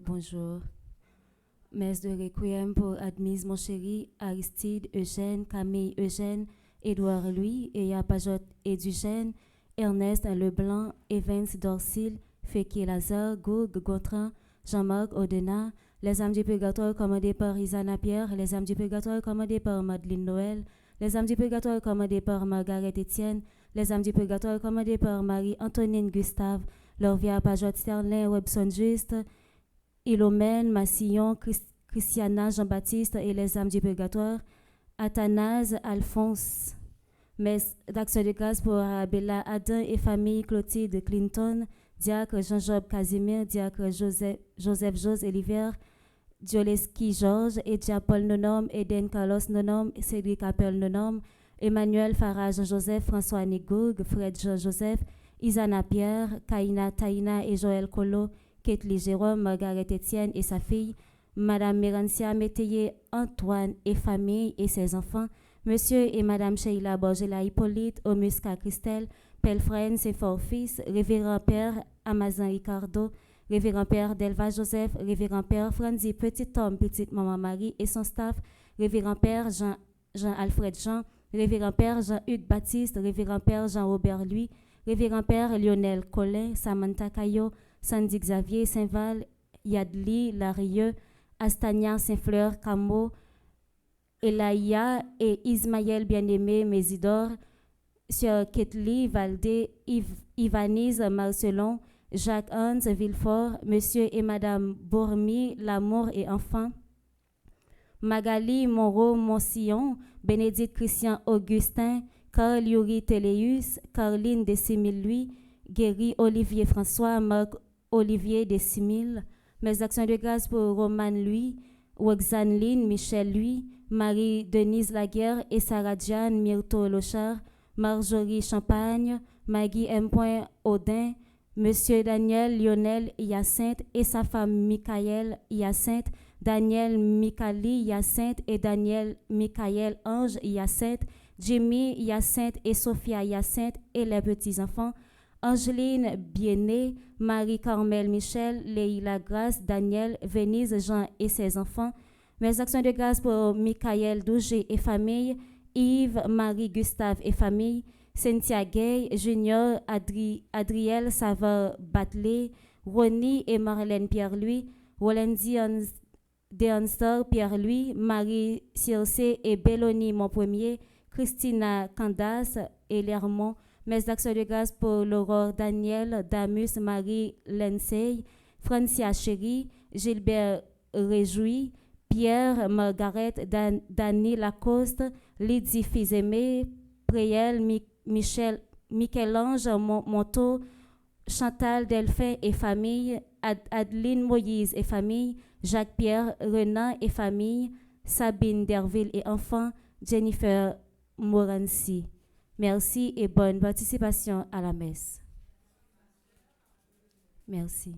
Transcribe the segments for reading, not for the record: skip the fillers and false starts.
Bonjour. Messe de Requiem pour Admise, mon chéri, Aristide, Eugène, Camille, Eugène, Édouard Louis, Eya Pajot et Duchesne, Ernest Leblanc, Evans Dorsil, Féké Lazare, Goug, Gontran, Jean-Marc Odena, les âmes du purgatoire commandées par Isana Pierre, les âmes du purgatoire commandées par Madeleine Noël, les âmes du purgatoire commandées par Margaret Etienne, les âmes du purgatoire commandées par Marie-Antonine Gustave, Lorvia Pajot Sterlin, Webson Juste, Ilomène, Massillon, Christiana, Jean-Baptiste et les âmes du purgatoire, Athanase, Alphonse, messe d'action de grâce pour Arabella Adam et famille Clotilde Clinton, diacre Jean-Job Casimir, diacre Joseph Jose Olivier, Dioleski Georges, Edia Paul Nonom, Eden Carlos Nonom, Cédric Appel Nonom, Emmanuel Farah Jean-Joseph, François Nigoug, Fred Jean-Joseph, Isana Pierre, Kaina Taina et Joël Colo, Ketli Jérôme, Margaret Etienne et sa fille, Madame Mérancia Métayer, Antoine et famille et ses enfants, Monsieur et Madame Sheila Borgela Hippolyte, Omusca Christelle, Pelfren, ses forts fils, Révérend Père Amazan Ricardo, Révérend Père Delva Joseph, Révérend Père Franzi Petit Homme, Petite Maman Marie et son staff, Révérend Père Jean-Alfred Jean, Révérend Père Jean-Hugues Baptiste, Révérend Père Jean-Robert Louis, Révérend Père Lionel Collin, Samantha Caillot, Sandy Xavier, Saint-Val, Yadli, Larieux, Astania, Saint-Fleur, Camo, Elaïa et Ismaël Bien-Aimé, Mésidor, Sœur Ketli, Valdé, Ivanise, Marcelon, Jacques-Hans, Villefort, Monsieur et Madame Bourmi, L'amour et enfants, Magali, Moreau, Monsillon, Bénédicte Christian Augustin, Carl Yuri Téléus, Caroline Décimille-Louis, Guéry Olivier François, Marc Olivier Décimille, mes actions de grâce pour Romane Louis, Roxane Lynn, Michel Louis, Marie-Denise Laguerre et Sarah Diane Myrto Lochard, Marjorie Champagne, Maggie M. Audin, Monsieur Daniel Lionel Hyacinthe et sa femme Michael Hyacinthe, Daniel Mikali Hyacinthe et Daniel Michael Ange Hyacinthe, Jimmy Hyacinthe et Sophia Hyacinthe et les petits-enfants, Angeline Bienné, Marie-Carmel Michel, Leïla Grace, Daniel, Venise Jean et ses enfants. Mes actions de grâce pour Michael Dougé et famille, Yves, Marie, Gustave et famille, Cynthia Gay, Junior, Adriel Savard Batley, Ronnie et Marlène Pierre-Louis, Rolendi Deanstor Pierre-Louis, Marie Circé et Belloni Montpremier, Christina Candace et Lermont. Mes actions de grâce pour l'Aurore Daniel, Damus, Marie Lensey, Francia Chéri, Gilbert Réjoui, Pierre, Margaret, Dany Lacoste, Lydie Fils-Aimé, Préel, Michel-Ange Monteau, Chantal Delphin et famille, Adeline Moïse et famille, Jacques-Pierre Renan et famille, Sabine Derville et enfin Jennifer Morancy. Merci et bonne participation à la messe. Merci.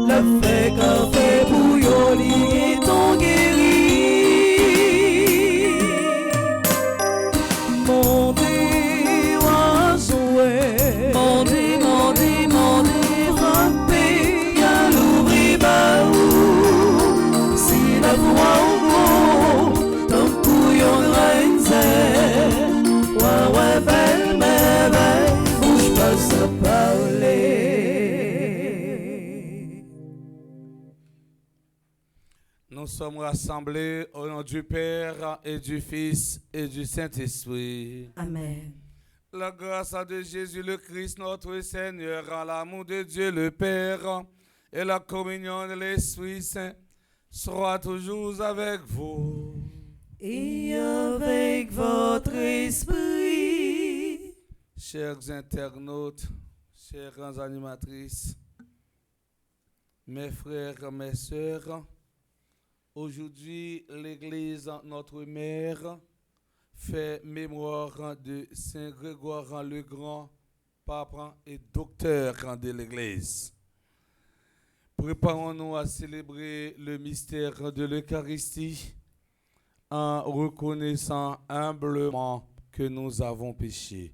Le fait qu'a fait pour yo li ton guéri. Montez, oiseau, montez, montez, montez, frappez, y'a l'ouvri baou. Si la voix au gros, ton couillon graine, ouais, belle, mais belle, bouge pas ça parler. Nous sommes rassemblés au nom du Père et du Fils et du Saint-Esprit. Amen. La grâce de Jésus le Christ, notre Seigneur, en l'amour de Dieu le Père et la communion de l'Esprit Saint soit toujours avec vous. Et avec votre esprit. Chers internautes, chères animatrices, mes frères, mes sœurs, aujourd'hui, l'Église, notre mère, fait mémoire de Saint Grégoire le Grand, pape et docteur de l'Église. Préparons-nous à célébrer le mystère de l'Eucharistie en reconnaissant humblement que nous avons péché.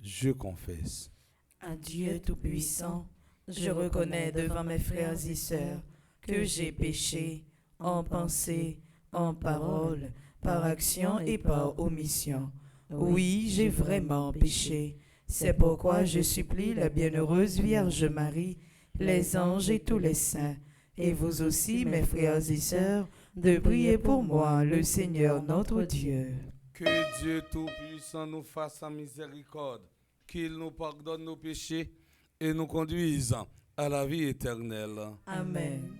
Je confesse. À Dieu Tout-Puissant, je reconnais devant mes frères et sœurs que j'ai péché en pensée, en parole, par action et par omission. Oui, j'ai vraiment péché. C'est pourquoi je supplie la bienheureuse Vierge Marie, les anges et tous les saints, et vous aussi, mes frères et sœurs, de prier pour moi, le Seigneur notre Dieu. Que Dieu Tout-Puissant nous fasse sa miséricorde, qu'il nous pardonne nos péchés et nous conduise à la vie éternelle. Amen.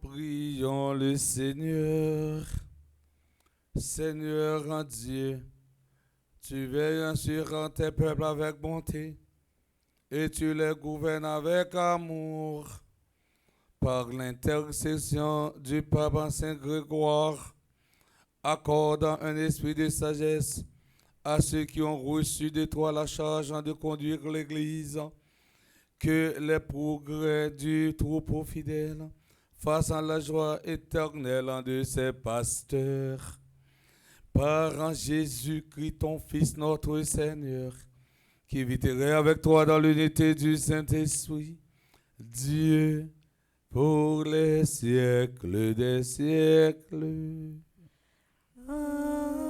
Prions le Seigneur. Seigneur en Dieu, tu veilles sur tes peuples avec bonté et tu les gouvernes avec amour. Par l'intercession du pape Saint Grégoire, accorde un esprit de sagesse à ceux qui ont reçu de toi la charge de conduire l'Église, que les progrès du troupeau fidèle fassent la joie éternelle de ses pasteurs. Par Jésus-Christ, ton Fils, notre Seigneur, qui viterait avec toi dans l'unité du Saint-Esprit, Dieu, pour les siècles des siècles. Amen.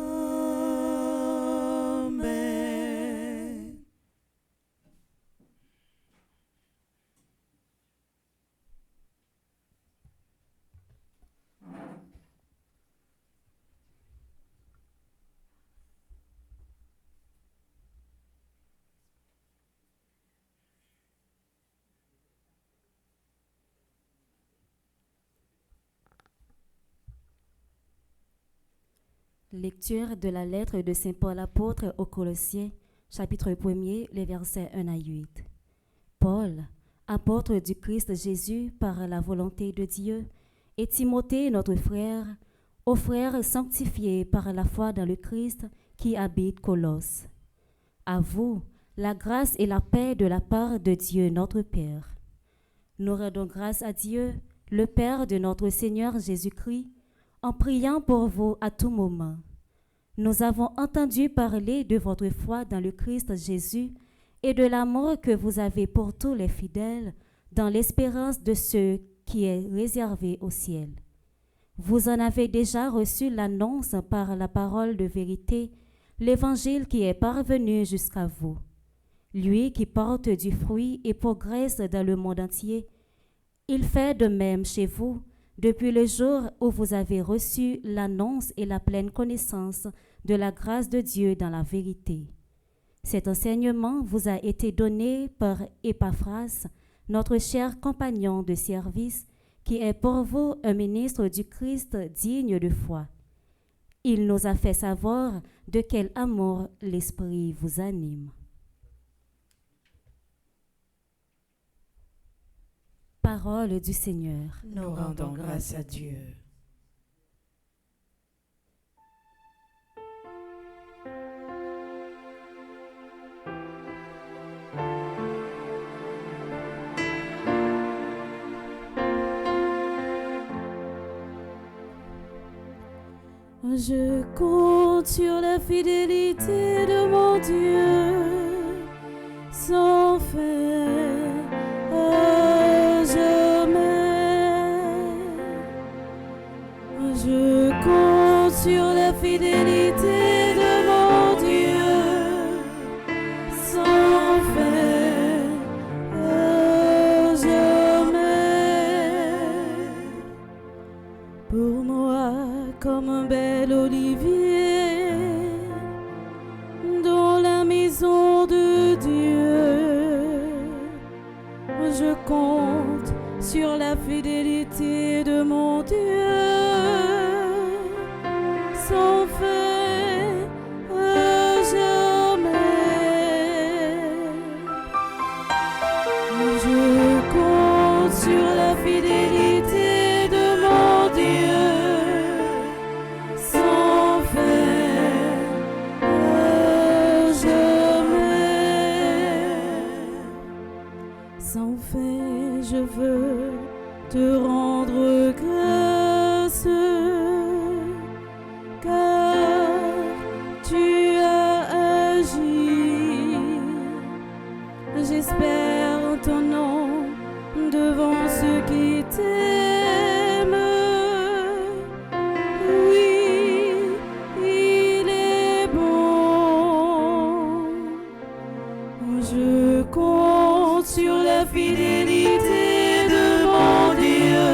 Lecture de la lettre de Saint Paul apôtre aux Colossiens, chapitre 1er, les versets 1 à 8. Paul, apôtre du Christ Jésus par la volonté de Dieu, et Timothée, notre frère, aux frères sanctifiés par la foi dans le Christ qui habite Colosse. À vous, la grâce et la paix de la part de Dieu notre Père. Nous rendons grâce à Dieu, le Père de notre Seigneur Jésus-Christ, en priant pour vous à tout moment. Nous avons entendu parler de votre foi dans le Christ Jésus et de l'amour que vous avez pour tous les fidèles dans l'espérance de ce qui est réservé au ciel. Vous en avez déjà reçu l'annonce par la parole de vérité, l'évangile qui est parvenu jusqu'à vous. Lui qui porte du fruit et progresse dans le monde entier, il fait de même chez vous, depuis le jour où vous avez reçu l'annonce et la pleine connaissance de la grâce de Dieu dans la vérité. Cet enseignement vous a été donné par Épaphras, notre cher compagnon de service, qui est pour vous un ministre du Christ digne de foi. Il nous a fait savoir de quel amour l'Esprit vous anime. Parole du Seigneur. Nous rendons grâce à Dieu. Je compte sur la fidélité de mon Dieu, sans faire jamais. Je compte sur la fidélité de mon Dieu, sans faire jamais. Pour moi, comme un bel olivier dans la maison de Dieu, je compte sur la fidélité de mon Dieu, sans faire jamais. Je compte sur la fidélité de mon Dieu, sans faire jamais. Sans faire, je veux te rendre grâce, car tu as agi. J'espère ton nom devant ceux qui t'aiment. Oui, il est bon. Je compte sur la fidélité de mon Dieu,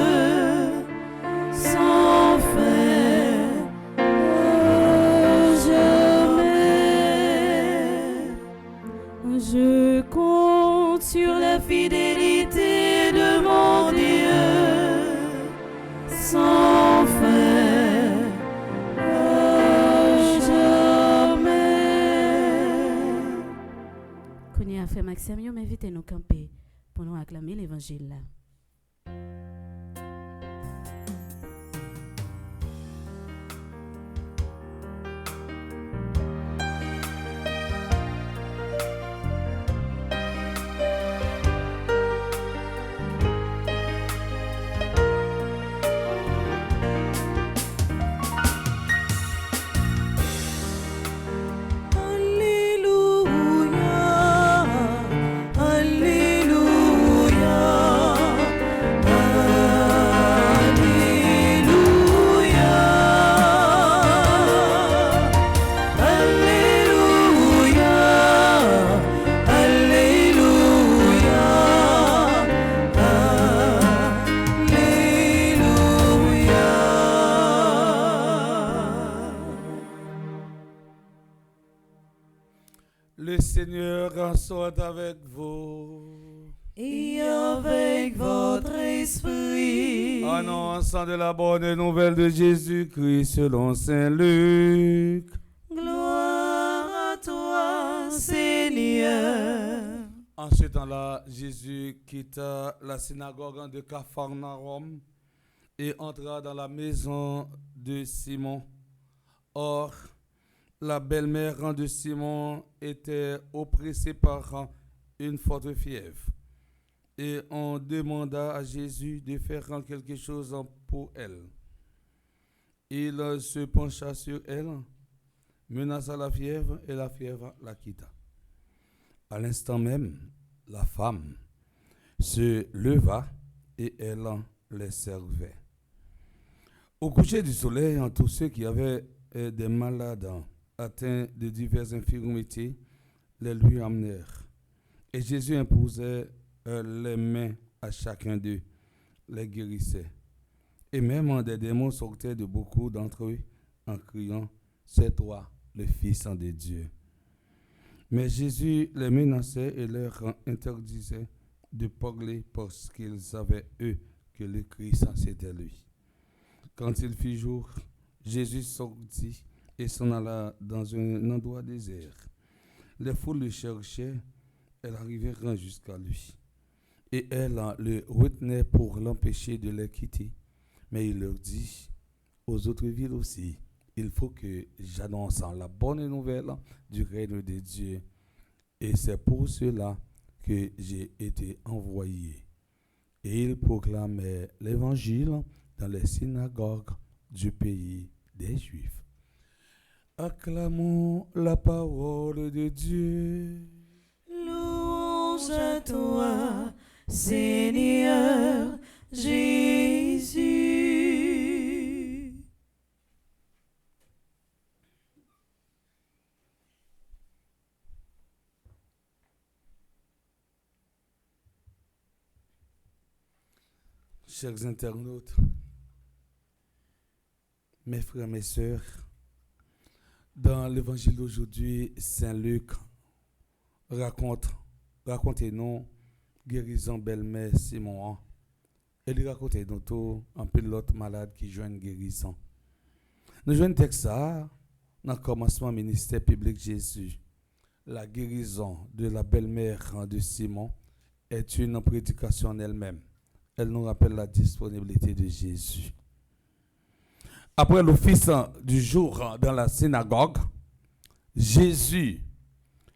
sans faire jamais. Je compte sur la fidélité de mon Dieu, sans faire jamais. Connais à faire Maxime, yo m'invite nous camper pour nous acclamer l'évangile là. Le Seigneur soit avec vous. Et avec votre esprit. Annonçant de la bonne nouvelle de Jésus-Christ selon Saint Luc. Gloire à toi, Seigneur. En ce temps-là, Jésus quitta la synagogue de Capharnaüm et entra dans la maison de Simon. Or, la belle-mère de Simon était oppressée par une forte fièvre. Et on demanda à Jésus de faire quelque chose pour elle. Il se pencha sur elle, menaça la fièvre et la fièvre la quitta. À l'instant même, la femme se leva et elle les servait. Au coucher du soleil, tous ceux qui avaient des malades atteints de diverses infirmités les lui amenèrent. Et Jésus imposait les mains à chacun d'eux, les guérissait. Et même des démons sortaient de beaucoup d'entre eux en criant « C'est toi, le Fils de Dieu ». Mais Jésus les menaçait et leur interdisait de parler parce qu'ils savaient, eux, que le Christ c'était lui. Quand il fit jour, Jésus sortit et s'en alla dans un endroit désert. Les foules le cherchaient, elles arrivèrent jusqu'à lui. Et elles le retenaient pour l'empêcher de les quitter. Mais il leur dit aux autres villes aussi, il faut que j'annonce la bonne nouvelle du règne de Dieu. Et c'est pour cela que j'ai été envoyé. Et il proclamait l'évangile dans les synagogues du pays des Juifs. Acclamons la parole de Dieu. Louange à toi, Seigneur Jésus. Chers internautes, mes frères, mes sœurs, dans l'évangile d'aujourd'hui, Saint Luc raconte-nous guérison belle-mère Simon. Et il raconte-nous tout un peu l'autre malade qui joue une guérison. Nous jouons un texte ça dans le commencement du ministère public Jésus. La guérison de la belle-mère de Simon est une prédication en elle-même. Elle nous rappelle la disponibilité de Jésus. Après l'office du jour dans la synagogue, Jésus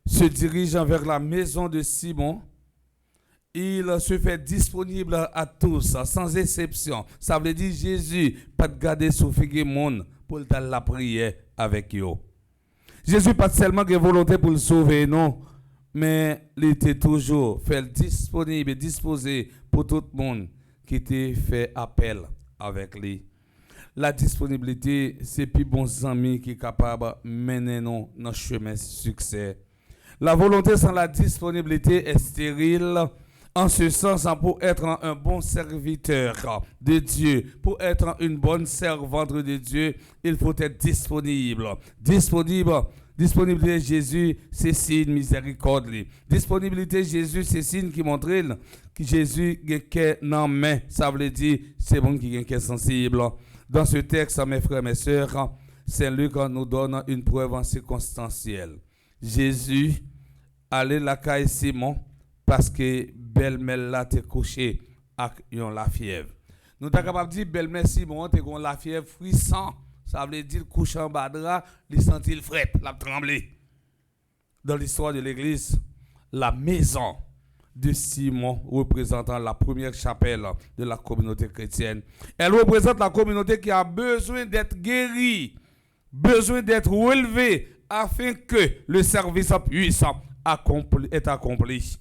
se dirige vers la maison de Simon. Il se fait disponible à tous, sans exception. Ça veut dire Jésus, pas de garder sous figue monde pour la prière avec eux. Jésus pas seulement de volonté pour le sauver, non, mais il était toujours fait disponible, disposé pour tout le monde qui te fait appel avec lui. La disponibilité, c'est plus bons amis qui sont capables de mener nous dans le chemin de succès. La volonté sans la disponibilité est stérile. En ce sens, pour être un bon serviteur de Dieu, pour être une bonne servante de Dieu, il faut être disponible. Disponibilité de Jésus, c'est signe miséricorde. Disponibilité de Jésus, c'est signe qui montre que Jésus a cœur dans la main. Ça veut dire c'est bon qui a cœur sensible. Dans ce texte, mes frères et mes sœurs, Saint Luc nous donne une preuve circonstancielle. Jésus allait la caille Simon parce que belle-mère là t'est couché avec la fièvre. Nous sommes capables de dire belle-mère Simon t'est con la fièvre frisson. Ça veut dire couché en bas de là, il sentit le fret, la tremblé. Dans l'histoire de l'église, la maison de Simon représentant la première chapelle de la communauté chrétienne. Elle représente la communauté qui a besoin d'être guérie, besoin d'être relevée afin que le service puissant est accompli.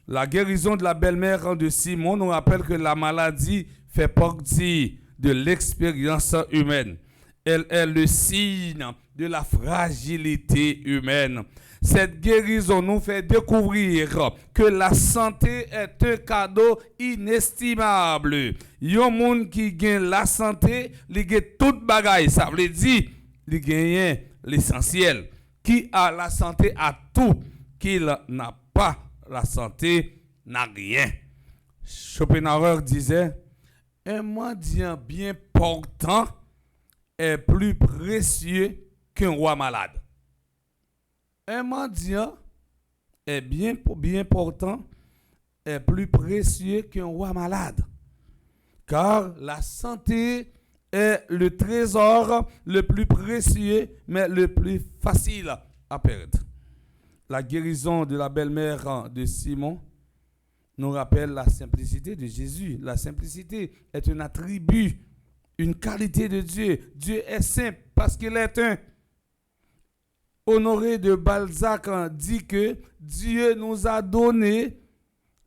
La guérison de la belle-mère de Simon nous rappelle que la maladie fait partie de l'expérience humaine. Elle est le signe de la fragilité humaine. Cette guérison nous fait découvrir que la santé est un cadeau inestimable. Yon monde qui gagne la santé, il gagne toute bagaille. Ça veut dire, il gagne l'essentiel. Qui a la santé a tout. Qui n'a pas la santé n'a rien. Schopenhauer disait, Un mendiant bien portant est plus précieux qu'un roi malade. Un mendiant est bien portant est plus précieux qu'un roi malade. Car la santé est le trésor le plus précieux, mais le plus facile à perdre. La guérison de la belle-mère de Simon nous rappelle la simplicité de Jésus. La simplicité est un attribut, une qualité de Dieu. Dieu est simple parce qu'il est un. Honoré de Balzac dit que Dieu nous a donné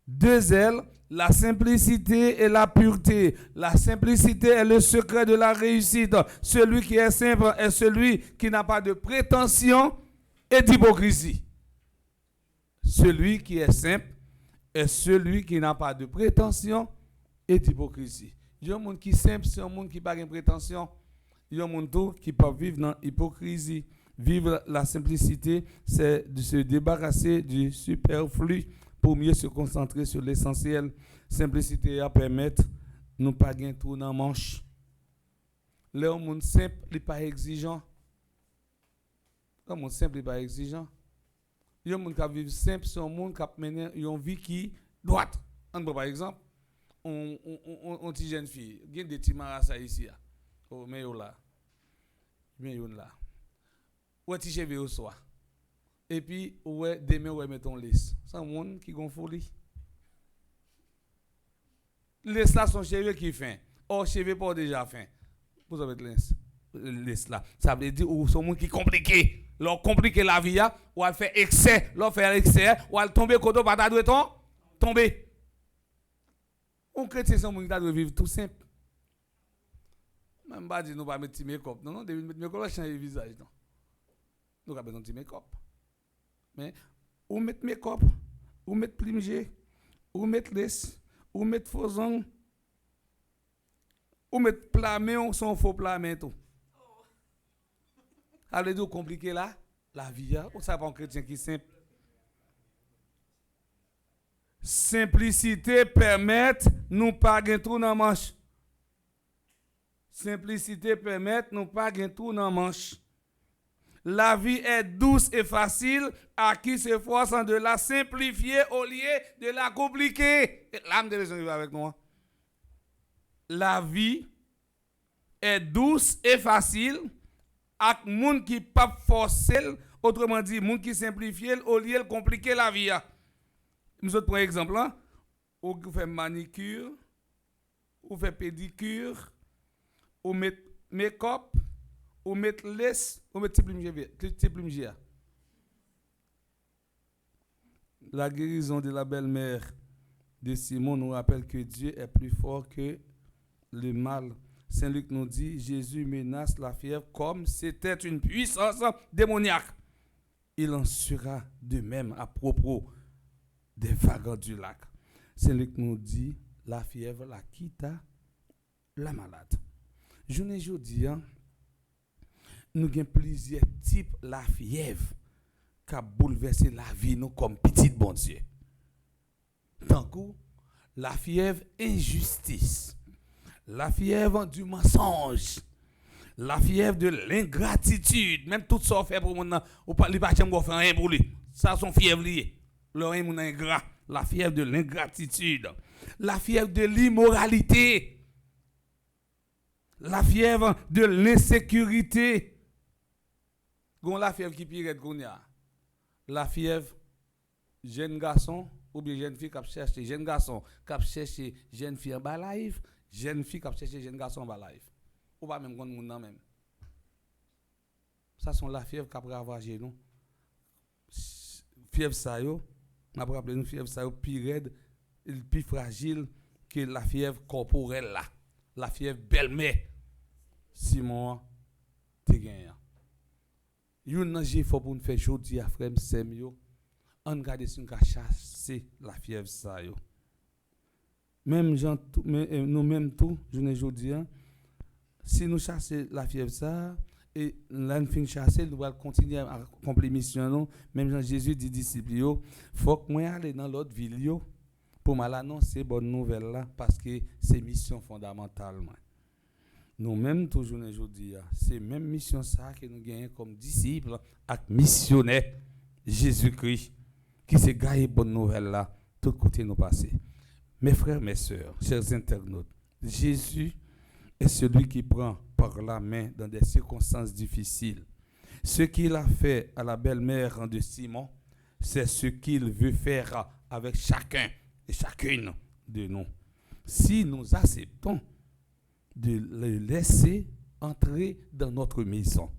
deux ailes, la simplicité et la pureté. La simplicité est le secret de la réussite. Celui qui est simple est celui qui n'a pas de prétention et d'hypocrisie. Celui qui est simple est celui qui n'a pas de prétention et d'hypocrisie. Il y a un monde qui est simple, c'est un monde qui n'a pas de prétention. Il y a un monde qui peut vivre dans l'hypocrisie. Vivre la simplicité, c'est de se débarrasser du superflu pour mieux se concentrer sur l'essentiel. Simplicité à permettre nous pas gagner tout dans manche. Le monde simple, il n'est pas exigeant. Le monde simple, il n'est pas exigeant. Il y a un monde qui vit simple, c'est un monde qui a mené une vie qui droite. Par exemple, on dit jeune fille, il y a des petits marasses ici. Oh, mais là. Mais là. Ou tu cheveux au soir. Et puis, ouais, demain, ouais, mettons lisse. C'est un monde qui gon folie. Les là sont cheveux qui fin. Or, cheveux pas déjà fin. Vous avez les là. Ça veut dire ou sont monde qui compliqué. Leur compliquer la vie, ou elle fait excès, leur faire excès, ou elle tomber côté pas doit tomber. On chrétien c'est monde qui doit vivre tout simple. Même pas dire nous pas mettre make-up. Non, de mettre make-up là changer visage non. Nous avons besoin de make-up. Mais, ou mettre make-up, ou mettre plimgé, ou mettre laisse, ou mettre faux ongles, ou mettre plamé, ou son faux plamé tout. Allez vous compliquer là, la vie, ou ça pas un chrétien qui est simple. Simplicité permet nous pas gagner tout dans manche. Simplicité permet nous pas gagner tout dans manche. La vie est douce et facile à qui s'efforce de la simplifier au lieu de la compliquer. L'âme de Dieu avec moi. La vie est douce et facile à monde qui pas forcer, autrement dit, monde qui simplifie au lieu de compliquer la vie. Nous autres, par exemple, ou fait manicure, ou fait pédicure, ou met make-up, ou mettre laisse, ou mettre petit plumgé. La guérison de la belle-mère de Simon nous rappelle que Dieu est plus fort que le mal. Saint Luc nous dit, Jésus menace la fièvre comme c'était une puissance démoniaque. Il en sera de même à propos des vagues du lac. Saint Luc nous dit, la fièvre la quitta la malade. Je ne dis pas, nous avons plusieurs types de la fièvre qui a bouleversé la vie nous comme petit bon Dieu. Tant que la fièvre injustice, la fièvre du mensonge, la fièvre de l'ingratitude, même tout ça fait pour mon ou pas li pas jamais faire rien pour lui. Ça son fièvre lié. Le mon ingrat, la fièvre de l'ingratitude, la fièvre de l'immoralité, la fièvre de l'insécurité. Gon la fièvre qui pire qu'on y a. La fièvre jeune garçon ou bien jeune fille qui cherche jeune garçon qui cherche jeune fille en bas live, jeune fille qui cherche jeune garçon en bas live. Ou pas même monde nan même. Ça sont la fièvre qui a ravagé nous. Fièvre ça yo, m'a rappelé nous fièvre ça yo pire raide, plus fragile que la fièvre corporelle là. La fièvre belle-mère. Simon te gagné. Yon nan j'ai faut pour nous faire jodi a frère sem yo. On garder si on ka chasser la fièvre ça yo. Même gens nous même tout, je ne jodi an, si nous chasser la fièvre ça et l'an fin chasser, nous allons continuer à accomplir mission non. Même Jean Jésus dit disciples yo, faut que moi aller dans l'autre ville yo pour mal annoncer bonne nouvelle là parce que c'est mission fondamentale. Nous-mêmes toujours aujourd'hui, c'est même mission ça que nous gagnons comme disciples et missionnaires Jésus-Christ qui s'est gagné bonne nouvelle là tout côté nous passer. Mes frères, mes sœurs, chers internautes, Jésus est celui qui prend par la main dans des circonstances difficiles. Ce qu'il a fait à la belle-mère de Simon, c'est ce qu'il veut faire avec chacun et chacune de nous. Si nous acceptons de le laisser entrer dans notre maison,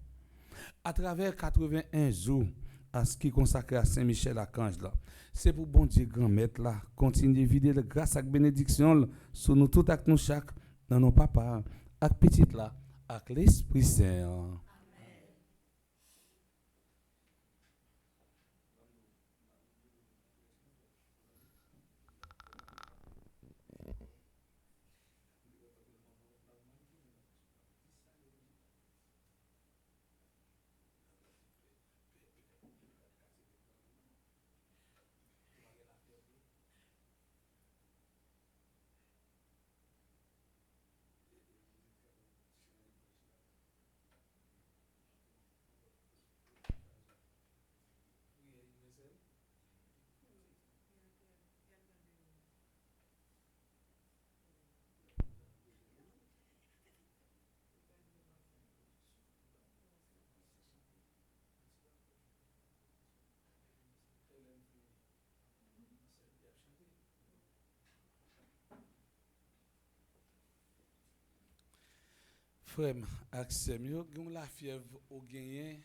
à travers 81 jours, à ce qui est consacré à Saint-Michel-Archange là, c'est pour bon Dieu grand maître là, continuer de vider grâce et bénédiction sur nous tous avec nous chaque, dans nos papas, avec petite là, avec l'Esprit Saint. Frère, accès la fièvre au gagné,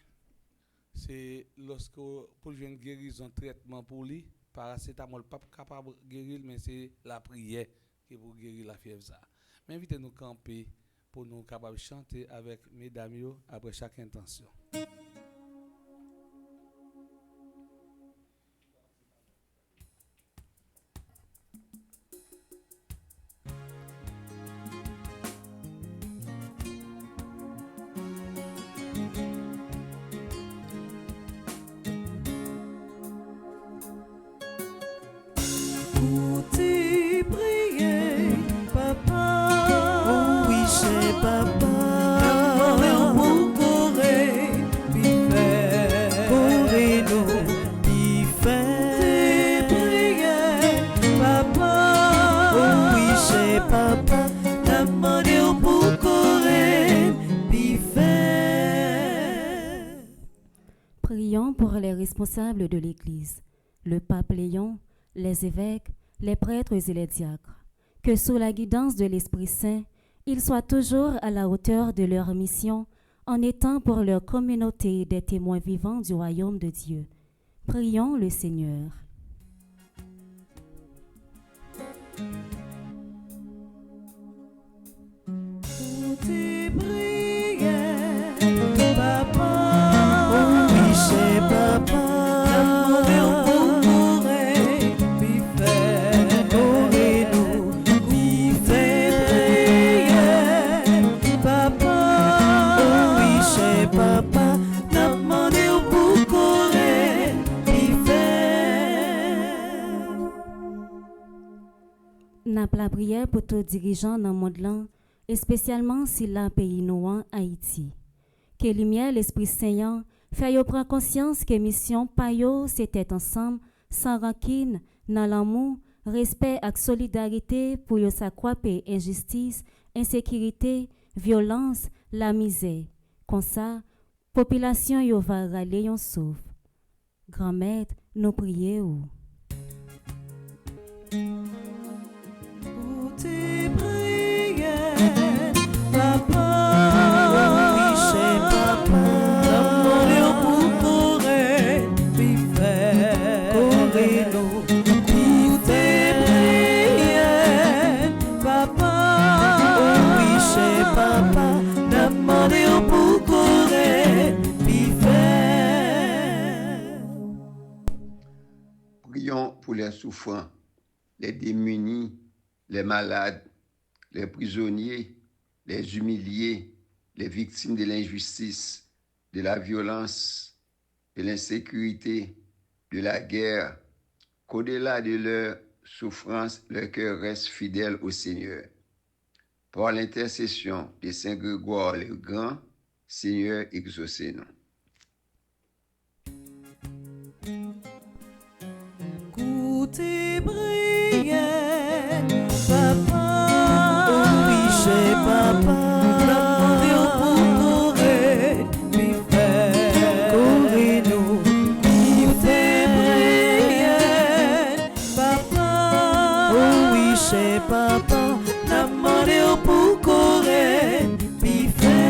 c'est lorsque pour une guérison, traitement pour lui, paracétamol pas capable de guérir, mais c'est la prière qui pour guérir la fièvre ça. Mais invitez-nous camper pour nous capables de chanter avec mesdames après chaque intention. Prions pour les responsables de l'Église, le pape Léon, les évêques, les prêtres et les diacres, que sous la guidance de l'Esprit Saint, ils soient toujours à la hauteur de leur mission en étant pour leur communauté des témoins vivants du royaume de Dieu. Prions le Seigneur. N'a la prière pour tous les dirigeants dans le monde là, et spécialement si la pays noir Haïti. Que lumière l'Esprit Saint fait yo prendre conscience que mission pa yo c'était ensemble sans rancune, dans l'amour, respect et solidarité pour yo s'accroître injustice, insécurité, violence, la misère. Comme ça, population yo va râler yon sauve. Grand-mère, nous prions. Tes prières, papa, oui, c'est papa, l'amour pour courir, puis faire courir nous. Tes prières, papa, oui, c'est papa, l'amour pour courir, puis faire. Prions pour les souffrants, les démunis, les malades, les prisonniers, les humiliés, les victimes de l'injustice, de la violence, de l'insécurité, de la guerre, qu'au-delà de leur souffrances, le cœur reste fidèle au Seigneur. Par l'intercession de Saint Grégoire le Grand, Seigneur, exaucez-nous. Goûtez prière, papa, oh oui, chez papa, demandez pour correr, puis faire correr nous. Goûtez prière, papa, oh oui, chez papa, demandez pour correr, puis faire.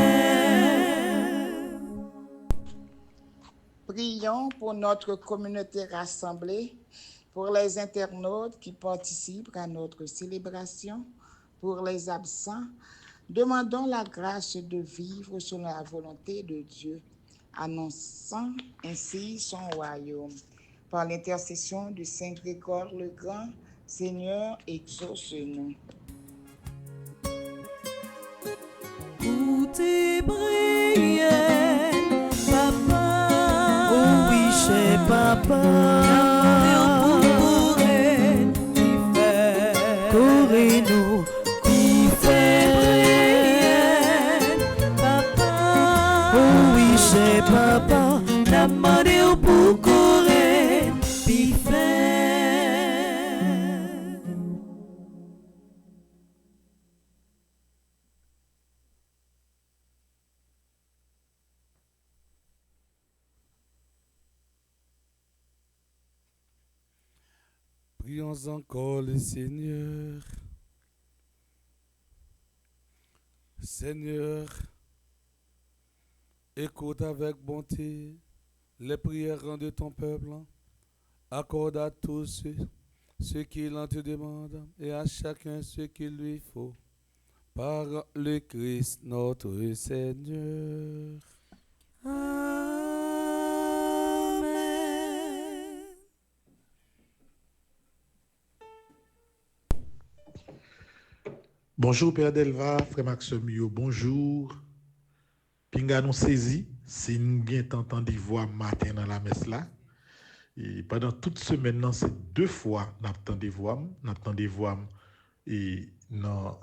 Prions pour notre communauté rassemblée, pour les internautes qui participent à notre célébration, pour les absents. Demandons la grâce de vivre selon la volonté de Dieu, annonçant ainsi son royaume. Par l'intercession de Saint Grégoire le Grand, Seigneur, exauce-nous. Goûtez prière, papa, oh oui, chez papa, correz nous, qui fait prière, papa, oh oui, chez papa, demandez pour correr, puis faire. Prions encore le Seigneur. Seigneur, écoute avec bonté les prières de ton peuple. Accorde à tous ceux qui l'en te demandent et à chacun ce qu'il lui faut. Par le Christ notre Seigneur. Amen. Bonjour Père Delva, Frère Maxime Yo, bonjour. Pinga nous saisi, c'est nous bien t'entendre voix matin dans la messe là. Et pendant toute semaine, c'est 2 fois nous attendons voix et dans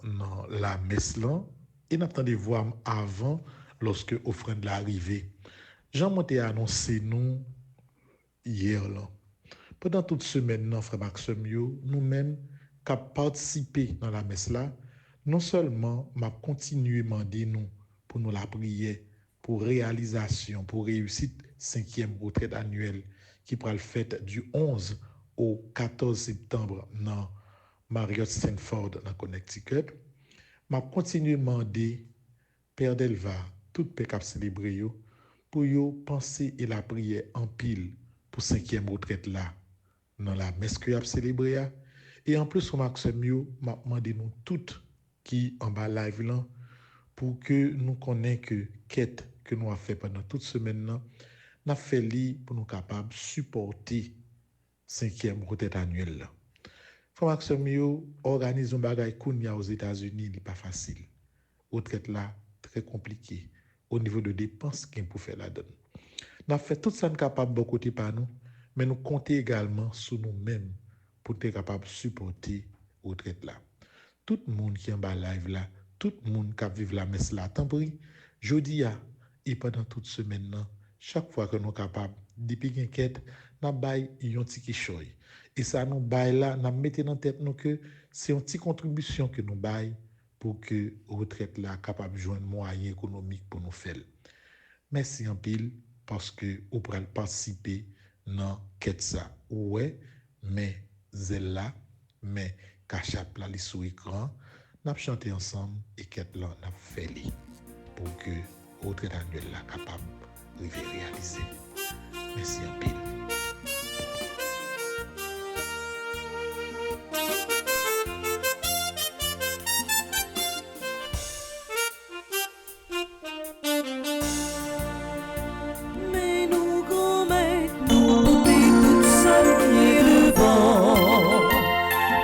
la messe là et nous attendons voix avant lorsque offrande l'arrivée. Jean monté annoncé nous hier là. Pendant toute semaine, Frère Maxime Yo, nous-mêmes qui participé dans la messe là, non seulement m'a continué demander nous pour nous la prière pour réalisation, pour réussite 5e retraite annuelle qui pourra le fait du 11 au 14 septembre dans Marriott Stanford dans Connecticut, m'a continué demander Père Delva, tout peuple qui célébrer yo pour yo penser et la prière en pile pour 5e retraite là dans la messe que y a célébrer et en plus Maxime yo m'a demandé nous toutes qui en bas live là pour que nous connaissions que quête que nous avons fait pendant toute semaine là n'a fait li pour nous capables supporter 5e retraite annuelle là. Frère Maxime yo organise un bagay kounya aux États-Unis, n'est pas facile. Retraite là très compliqué au niveau de dépenses qu'on pour faire la donne. N'a fait tout ça capable de côté par nous, mais nous comptons également sur nous-mêmes pour être capable de supporter retraite là. Tout le monde qui est en bas live là, tout le monde qui vive la messe là, tant pis, jeudi et pendant toute semaine là, chaque fois que nous sommes capables, depuis une quête, nous bail un petit choy. Et ça nous bail là, nous mettons dans tête nous que c'est une petite contribution que nous bail pour que retraite là capable de joindre moyen économique pour nous faire. Merci en pile parce que vous pourrez participer dans quête ça. Ouais, mais zèle là, mais cachap là li sous écran, n'a chanté ensemble et quête là n'a fait li pour que retraite annuelle là capable de réaliser. Merci en pile. Mais nous grand-mère, nous porter tout seul et devant.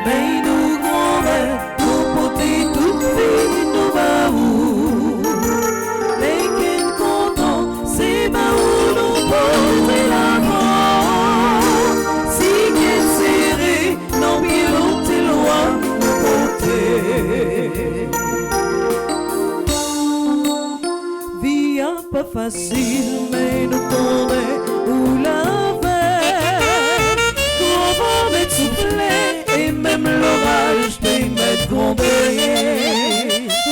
Mais nous grand-mère, nous porter toute vie nous va où. Mais qu'est content, c'est pas où nous porter l'avant. facile, mais nous tombons où la veille. Gros vent m'est soufflé, et même l'orage peut m'être grondé.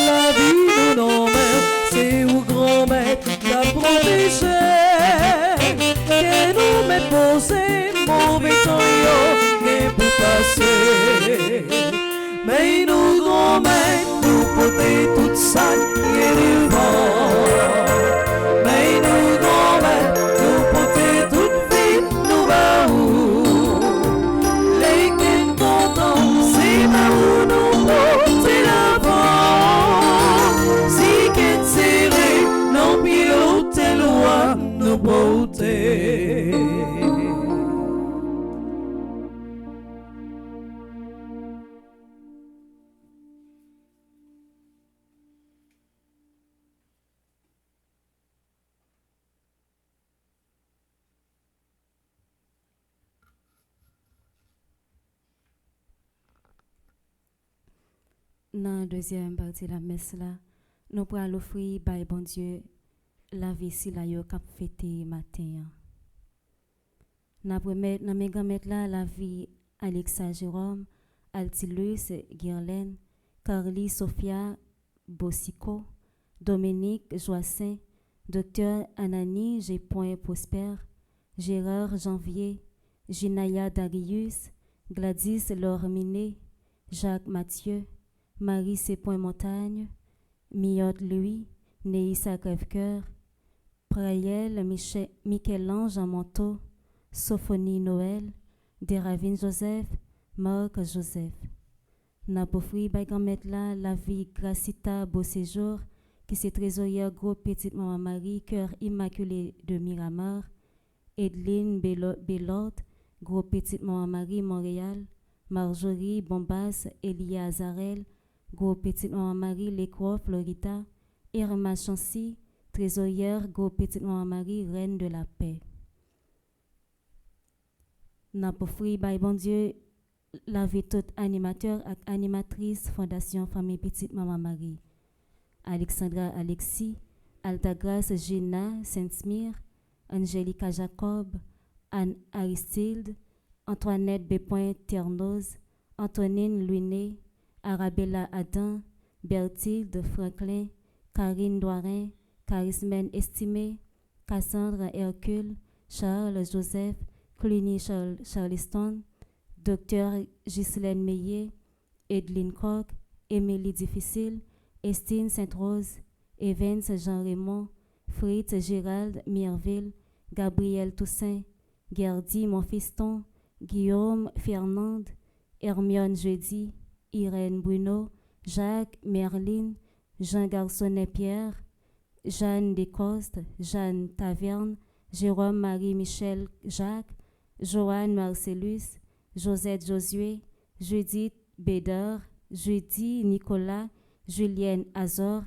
La vie nous nomme, c'est où grand-mère la protéger. Que nous m'est posé, mauvais temps yo, n'est pour passer. Mais nous grand-mère, nous porter toute ça, et devant. Mais nous grand-mère, nous porter toute vie, nous baou. Les qui contents, c'est là où nous porter l'avant. Si qu'est serré, non pilote loin, nous porter. Dans la deuxième partie de la messe, là, nous pourrons offrir, by bon Dieu, la vie si la yo cap fêté matin. Nous pourrons mettre dans mes gamètes là la vie Alexa Jérôme, Altilus Guirlaine, Carly Sophia Bossico, Dominique Joassin, Docteur Anani G. Prosper, Gérard Janvier, Ginaya Darius, Gladys Lorminé, Jacques Mathieu, Marie C. Montagne, Miotte Louis, Néissa Crèvecoeur, Prayel Michel-Ange Manteau, Sophonie Noël, Déravine Joseph, Marc Joseph. Napofri Baigamet là la vie Gracita Beau Séjour, qui c'est trésorière groupe Petite Maman Marie, Cœur Immaculé de Miramar, Edline Bellord, groupe Petite Maman Marie Montréal, Marjorie Bombas, Elia Azarel, groupe Petite Maman Marie Lécroix, Florida, Irma Chancy, trésorière groupe Petite Maman Marie, Reine de la Paix. Napofri by bon Dieu, la vie tout animateur et animatrice Fondation Famille Petite Maman Marie. Alexandra Alexis, Altagrace Gina Saint-Smire, Angélica Jacob, Anne Aristide, Antoinette B. Ternoz, Antonine Luiné, Arabella Adam, Berthilde Franklin, Karine Doirin, Charismène Estimé, Cassandre Hercule, Charles Joseph, Cluny Charleston, Dr. Ghislaine Meillet, Edline Koch, Émilie Difficile, Estine Sainte-Rose, Evans Jean-Raymond, Fritz Gérald Mirville, Gabriel Toussaint, Gerdy Monfiston, Guillaume Fernande, Hermione Jeudi, Irène Bruno, Jacques Merlin, Jean Garçonnet-Pierre, Jeanne Descostes, Jeanne Taverne, Jérôme Marie-Michel Jacques, Joanne Marcellus, Josette Josué, Judith Bédard, Judy Nicolas, Julienne Azor,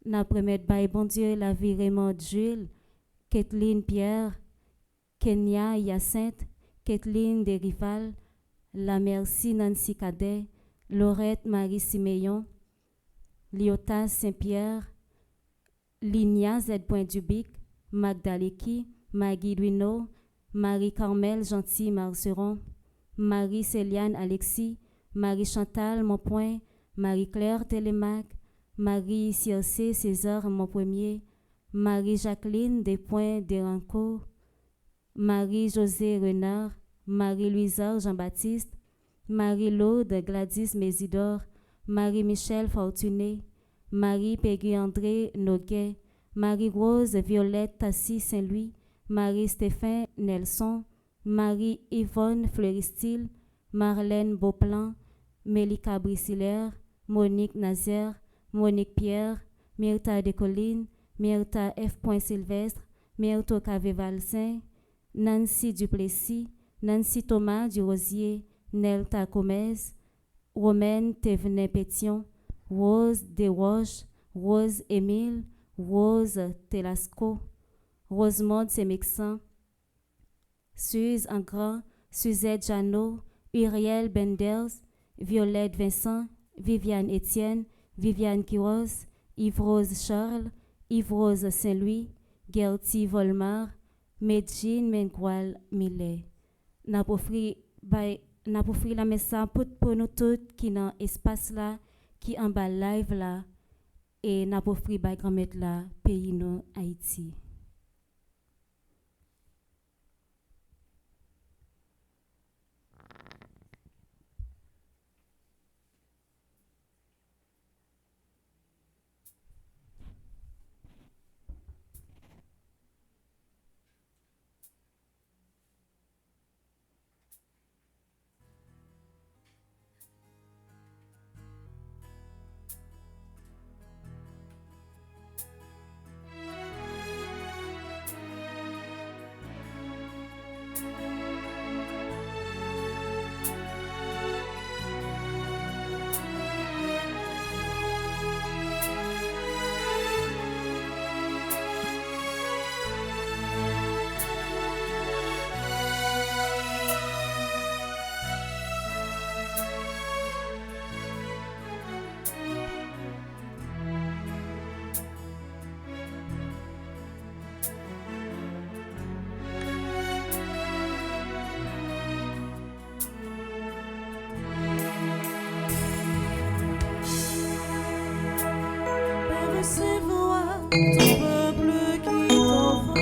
n'a promettre by bon Dieu la vie Raymond Jules, Kathleen Pierre, Kenya Hyacinthe, Kathleen Desrival, la Merci Nancy Cadet, Laurette Marie Siméon, Lyota Saint-Pierre, Linia Z. Dubic, Magdaleki, Maggie Duino, Marie-Carmel Gentil Marceron, Marie-Céliane Alexis, Marie-Chantal Monpoint, Marie-Claire Télémac, Marie-Circé César Monpremier, Marie-Jacqueline Despoints Deranco, Marie-José Renard, Marie-Louisa Jean-Baptiste, Marie-Laude Gladys Mésidor, Marie-Michel Fortuné, Marie-Pégui-André Noguet, Marie-Rose Violette Tassi Saint-Louis, Marie-Stéphane Nelson, Marie-Yvonne Fleuristil, Marlène Beauplan, Mélika Brissillère, Monique Nazaire, Monique Pierre, Myrta Descollines, Myrta F. Sylvestre, Myrto Cavé-Valsin, Nancy Duplessis, Nancy Thomas du Rosier, Nelta Gomez, Romaine Thévenet-Pétion, Rose Desroches, Rose Émile, Rose Telasco, Rosemonde Semexan, Suze Engrand, Suzette Janot, Uriel Benders, Violette Vincent, Viviane Étienne, Viviane Quiros, Yves-Rose Charles, Yves-Rose Saint-Louis, Gerti Volmar, Medjin Menkwal Mile. N'a offri la messe pour nous toutes qui dans espace là, qui en bas live là, et n'a offri by grand-mère là, pays nous Haïti. Ton peuple qui t'offre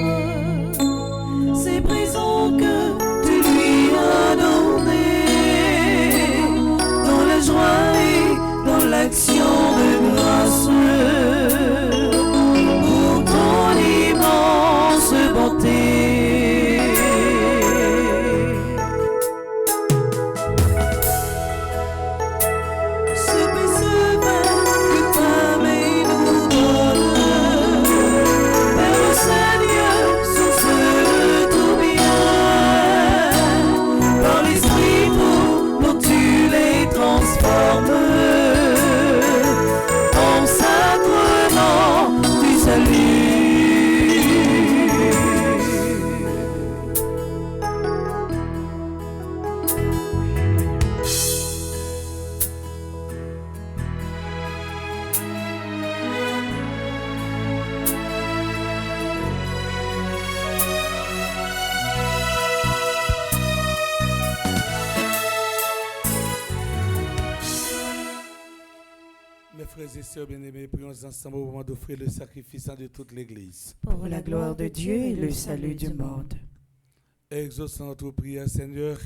ces prisons que tu lui as données, dans la joie et dans l'action de grâce, pour ton immense bonté. Bien-aimés, prions ensemble au moment d'offrir le sacrifice de toute l'Église. Pour la gloire de Dieu et le salut du monde. Exauce notre prière, Seigneur,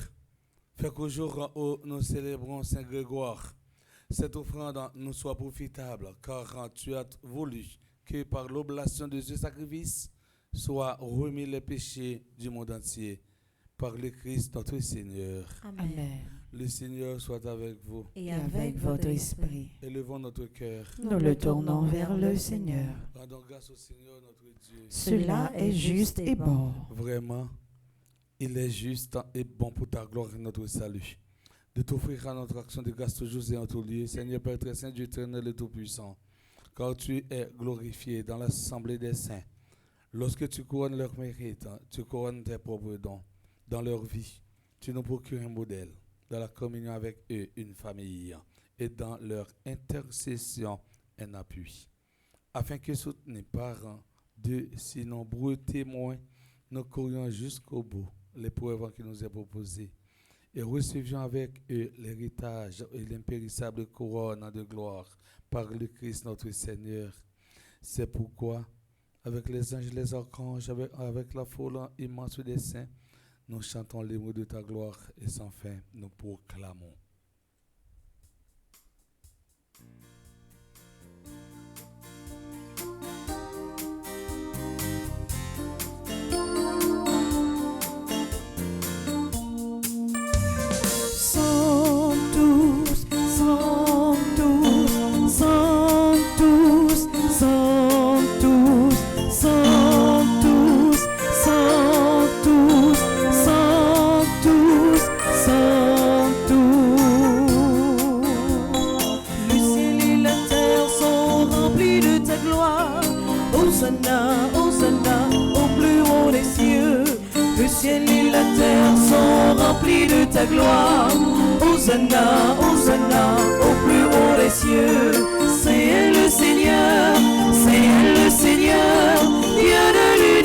fais qu'au jour où nous célébrons Saint Grégoire, cette offrande nous soit profitable, car tu as voulu que par l'oblation de ce sacrifice soient remis les péchés du monde entier. Par le Christ notre Seigneur. Amen. Le Seigneur soit avec vous. Et avec votre esprit. Élevons notre cœur. Nous le tournons vers le Seigneur. Rendons grâce au Seigneur notre Dieu. Cela est juste et bon. Vraiment, il est juste et bon pour ta gloire et notre salut. De t'offrir à notre action de grâce toujours et en tout lieu, Seigneur Père très saint, Dieu éternel et tout-puissant, car tu es glorifié dans l'assemblée des saints. Lorsque tu couronnes leur mérite, tu couronnes tes propres dons. Dans leur vie, tu nous procures un modèle. Dans la communion avec eux, une famille. Et dans leur intercession, un appui. Afin que, soutenus par de si nombreux témoins, nous courions jusqu'au bout l'épreuve qui nous est proposée. Et recevions avec eux l'héritage et l'impérissable couronne de gloire par le Christ notre Seigneur. C'est pourquoi, avec les anges et les archanges, avec la foule immense des saints, nous chantons les mots de ta gloire et sans fin nous proclamons. Sanctus, Sanctus, Sanctus, Sanctus, Sanctus, Sanctus, Sanctus, Sanctus. Le ciel et la terre sont remplis de ta gloire. Hosanna, Hosanna, au plus haut des cieux. Le ciel et la terre sont remplis de ta gloire. Hosanna, Hosanna, au plus haut des cieux. C'est le Seigneur, Dieu de l'univers.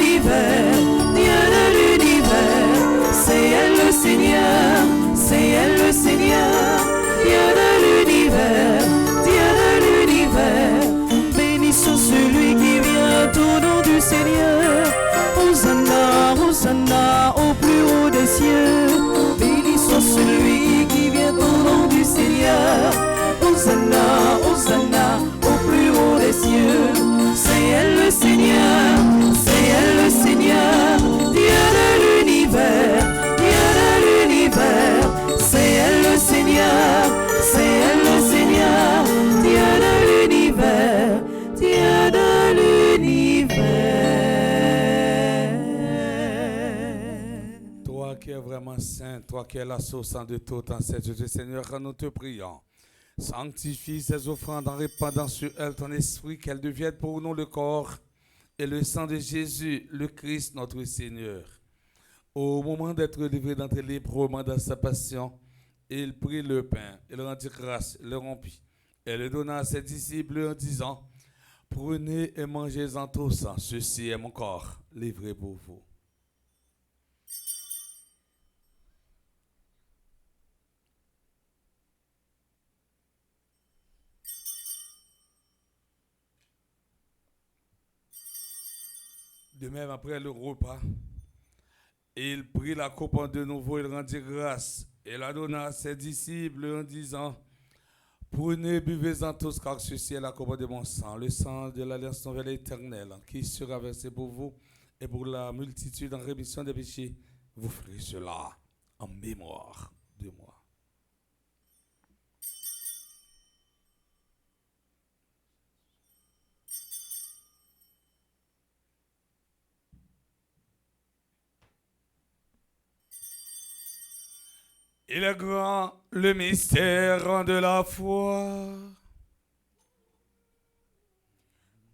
qui es vraiment saint, toi qui es la source de tout ancêtre, Seigneur, nous te prions. Sanctifie ces offrandes en répandant sur elles ton esprit, qu'elles deviennent pour nous le corps et le sang de Jésus, le Christ, notre Seigneur. Au moment d'être livré d'entrer librement dans sa passion, il prit le pain, il rendit grâce, le rompit, et le donna à ses disciples en disant, « Prenez et mangez-en tous, ceci est mon corps, livré pour vous. » De même, après le repas, il prit la coupe de nouveau, il rendit grâce et la donna à ses disciples en disant, « Prenez, buvez-en tous, car ceci est la coupe de mon sang, le sang de l'alliance nouvelle et éternelle, qui sera versé pour vous et pour la multitude en rémission des péchés. Vous ferez cela en mémoire de moi. » Il est grand le mystère de la foi.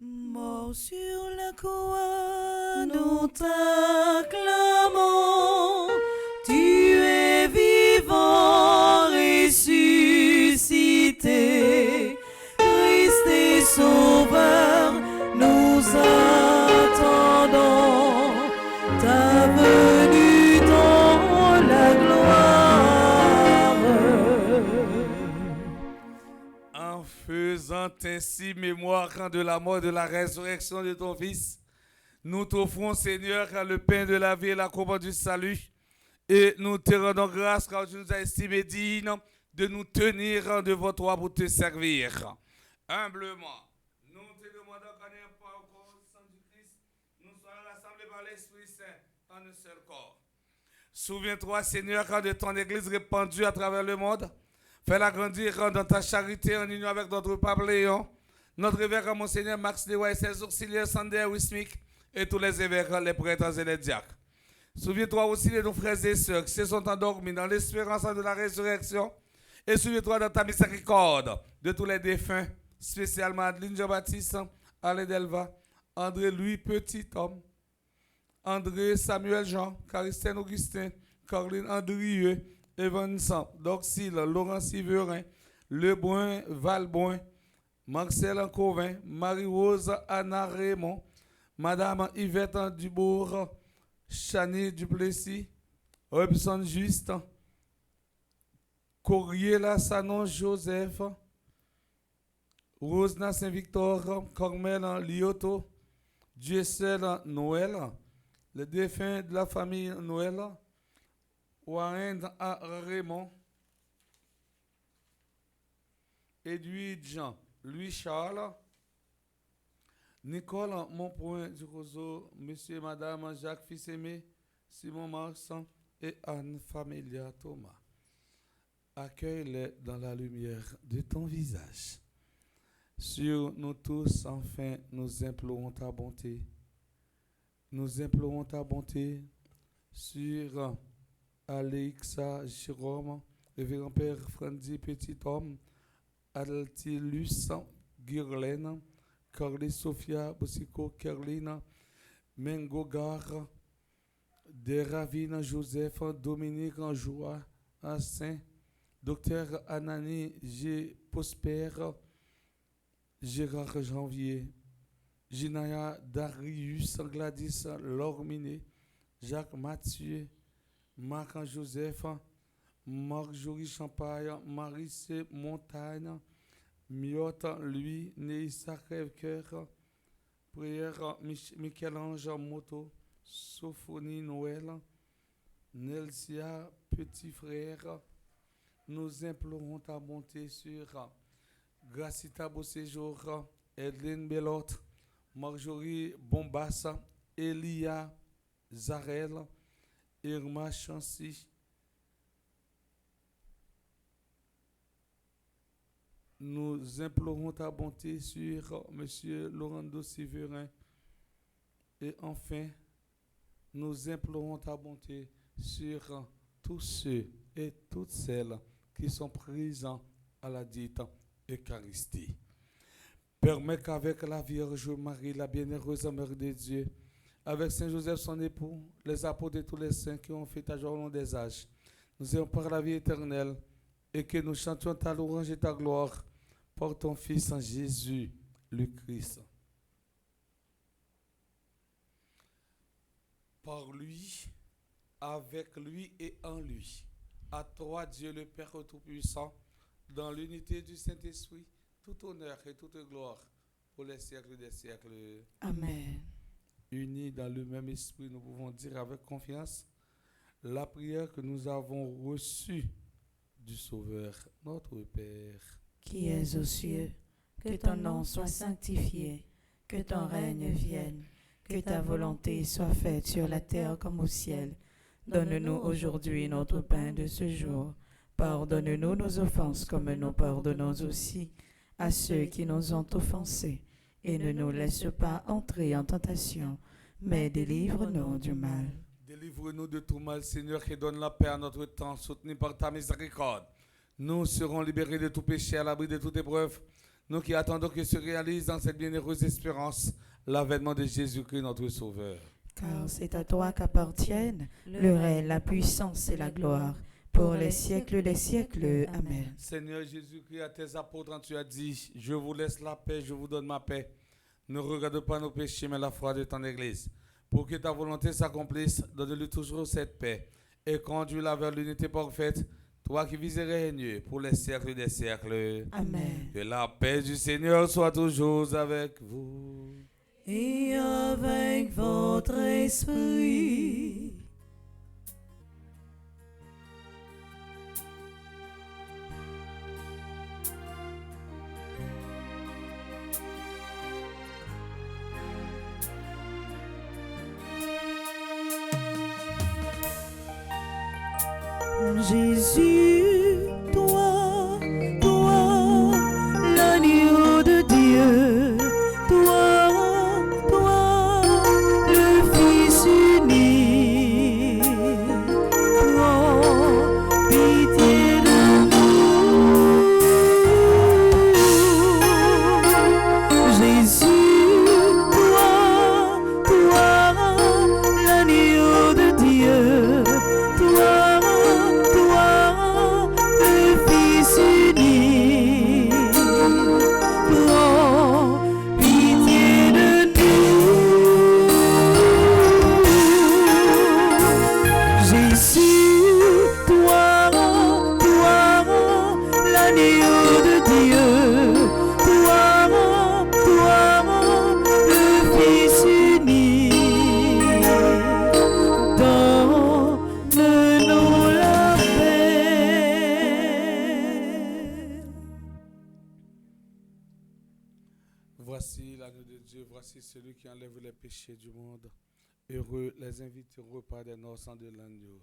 Mort sur la croix, nous t'acclamons. Tu es vivant, ressuscité. Christ et Sauveur, nous attendons ta venue dans la gloire. En faisant ainsi mémoire de la mort et de la résurrection de ton Fils, nous t'offrons, Seigneur, le pain de la vie et la coupe du salut. Et nous te rendons grâce car tu nous as estimés dignes de nous tenir devant toi pour te servir. Humblement, nous te demandons qu'en ayant pas au corps du sang du Christ, nous soyons rassemblés par l'Esprit Saint en un seul corps. Souviens-toi, Seigneur, de ton Église répandue à travers le monde. Fais-la grandir dans ta charité en union avec notre pape Léon, notre évêque Monseigneur Max Leroy et ses auxiliaires Sander Wismic et tous les évêques, les prêtres et les diacres. Souviens-toi aussi de nos frères et sœurs qui se sont endormis dans l'espérance de la résurrection. Et souviens-toi dans ta miséricorde de tous les défunts, spécialement Adeline Jean-Baptiste, Alain Delva, André Louis Petit Homme, André Samuel Jean, Caristène Augustin, Caroline Andrieux, Evanson, Doxil, Laurent Siverin, Lebrun Valboin, Marcel Covin, Marie-Rose Anna Raymond, Madame Yvette Dubourg, Chani Duplessis, Robson Juste, Coriela Sanon Joseph, Rosna Saint-Victor, Cormel Lioto, Dieu-Seul Noël, le défunt de la famille Noël, Warren A. Raymond, Edwige Jean, Louis Charles, Nicole Montpoint du Roseau, Monsieur et Madame Jacques Fils-Aimé, Simon Marsan et Anne Familia Thomas. Accueille-les dans la lumière de ton visage. Sur nous tous, enfin, nous implorons ta bonté. Nous implorons ta bonté sur Alexa Jérôme, révérend Père Frandy Petit Homme, Altilus Guirlaine, Carly Sophia Bosico Kerlina, Mengogar, Deravine Joseph, Dominique Anjoua, Saint, Docteur Anani G. Prosper, Gérard Janvier, Ginaya Darius Gladys Lorminé, Jacques Mathieu, Marc Joseph, Marc-Jory Champagne, Marie C. Montagne, Miotte Louis, Neissa Crèvecoeur, Prière Michel-Ange Moto, Sophonie Noël, Nelsia Petit Frère. Nous implorons ta bonté sur Gracita Beauséjour, Edline Belotte, Marjorie Bombassa, Elia Zarel, Irma Chancy. Nous implorons ta bonté sur M. Laurando Séverin. Et enfin, nous implorons ta bonté sur tous ceux et toutes celles qui sont présents à la dite Eucharistie. Permets qu'avec la Vierge Marie, la bienheureuse Mère de Dieu, avec Saint Joseph son époux, les apôtres et tous les saints qui ont fait ta joie au long des âges, nous ayons par la vie éternelle et que nous chantions ta louange et ta gloire par ton Fils en Jésus, le Christ. Par lui, avec lui et en lui, à toi Dieu le Père Tout-Puissant, dans l'unité du Saint-Esprit, tout honneur et toute gloire pour les siècles des siècles. Amen. Unis dans le même esprit, nous pouvons dire avec confiance la prière que nous avons reçue du Sauveur, notre Père. Qui es aux cieux, que ton nom soit sanctifié, que ton règne vienne, que ta volonté soit faite sur la terre comme au ciel. Donne-nous aujourd'hui notre pain de ce jour. Pardonne-nous nos offenses comme nous pardonnons aussi à ceux qui nous ont offensés. Et ne nous laisse pas entrer en tentation, mais délivre-nous du mal. Délivre-nous de tout mal, Seigneur, et donne la paix à notre temps, soutenu par ta miséricorde. Nous serons libérés de tout péché, à l'abri de toute épreuve. Nous qui attendons que se réalise dans cette bienheureuse espérance l'avènement de Jésus-Christ, notre Sauveur. Car c'est à toi qu'appartiennent le règne, la puissance et la gloire, pour les siècles des siècles. Amen. Seigneur Jésus-Christ, à tes apôtres, tu as dit, je vous laisse la paix, je vous donne ma paix. Ne regarde pas nos péchés, mais la foi de ton Église. Pour que ta volonté s'accomplisse, donne-lui toujours cette paix et conduis-la vers l'unité parfaite, toi qui vis et règnes pour les siècles des siècles. Amen. Que la paix du Seigneur soit toujours avec vous. Et avec votre esprit. Jésus, toi, l'agneau de Dieu, toi, le Fils unique, prends pitié de nous. Jésus, toi, l'agneau de Dieu, toi, le Fils unique, prends pitié de nous. Jésus, toi, l'agneau de Dieu, toi, le Fils unique, donne-nous la paix. Voici l'agneau de Dieu, voici celui qui enlève les péchés du monde. Heureux les invités au repas des noces de l'agneau.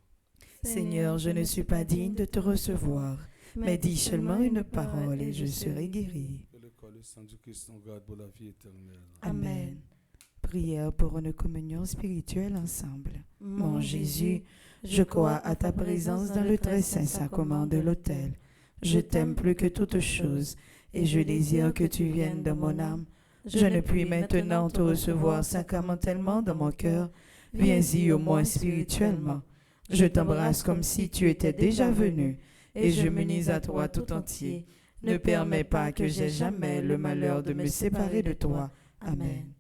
Seigneur, je ne suis pas digne de te recevoir, mais dis seulement une parole et je serai guéri. Que le corps et le sang du Christ nous garde pour la vie éternelle. Amen. Prière pour une communion spirituelle ensemble. Mon Jésus, je crois à ta présence dans le très saint sacrement de l'autel. Je t'aime plus que toute chose et je désire que tu viennes dans mon âme. Je ne puis maintenant te recevoir sacramentellement dans mon cœur. Viens-y au moins spirituellement. Je t'embrasse comme si tu étais déjà venu et je m'unis à toi tout entier. Ne permets pas que j'aie jamais le malheur de me séparer de toi. Amen.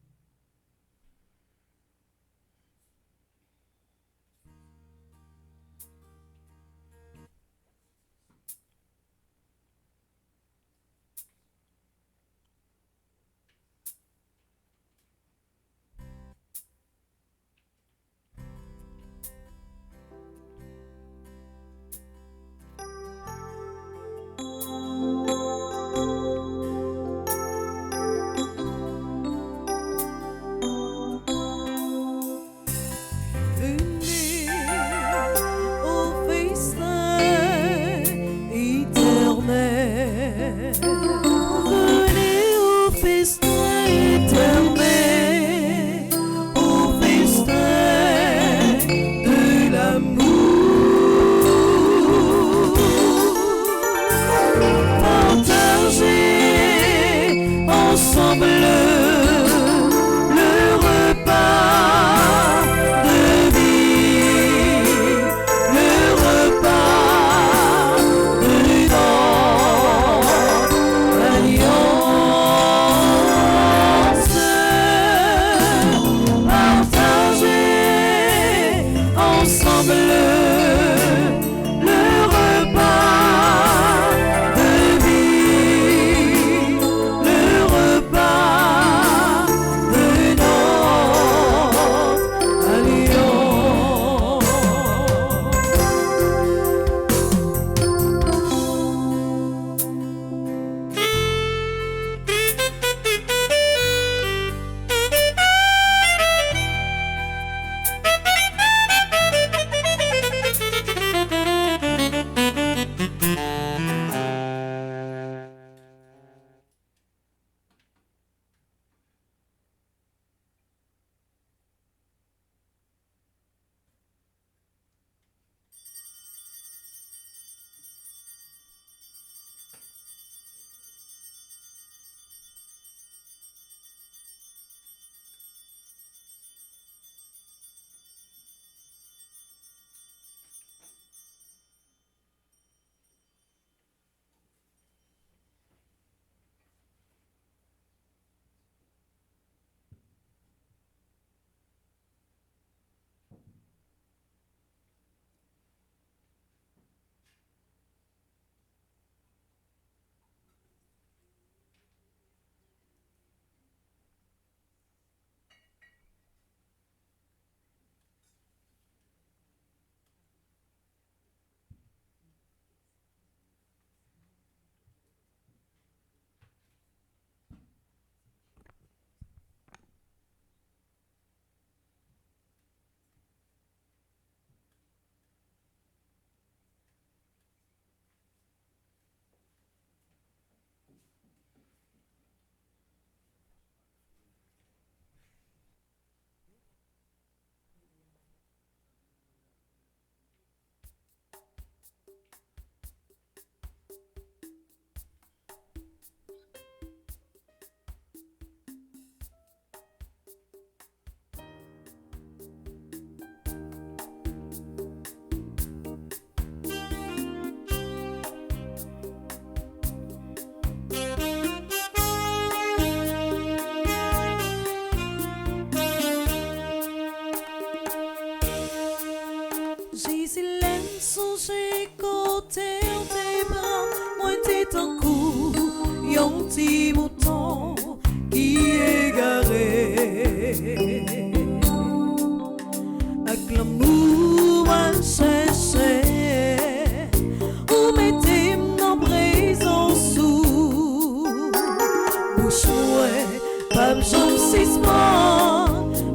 pas j'en suspend,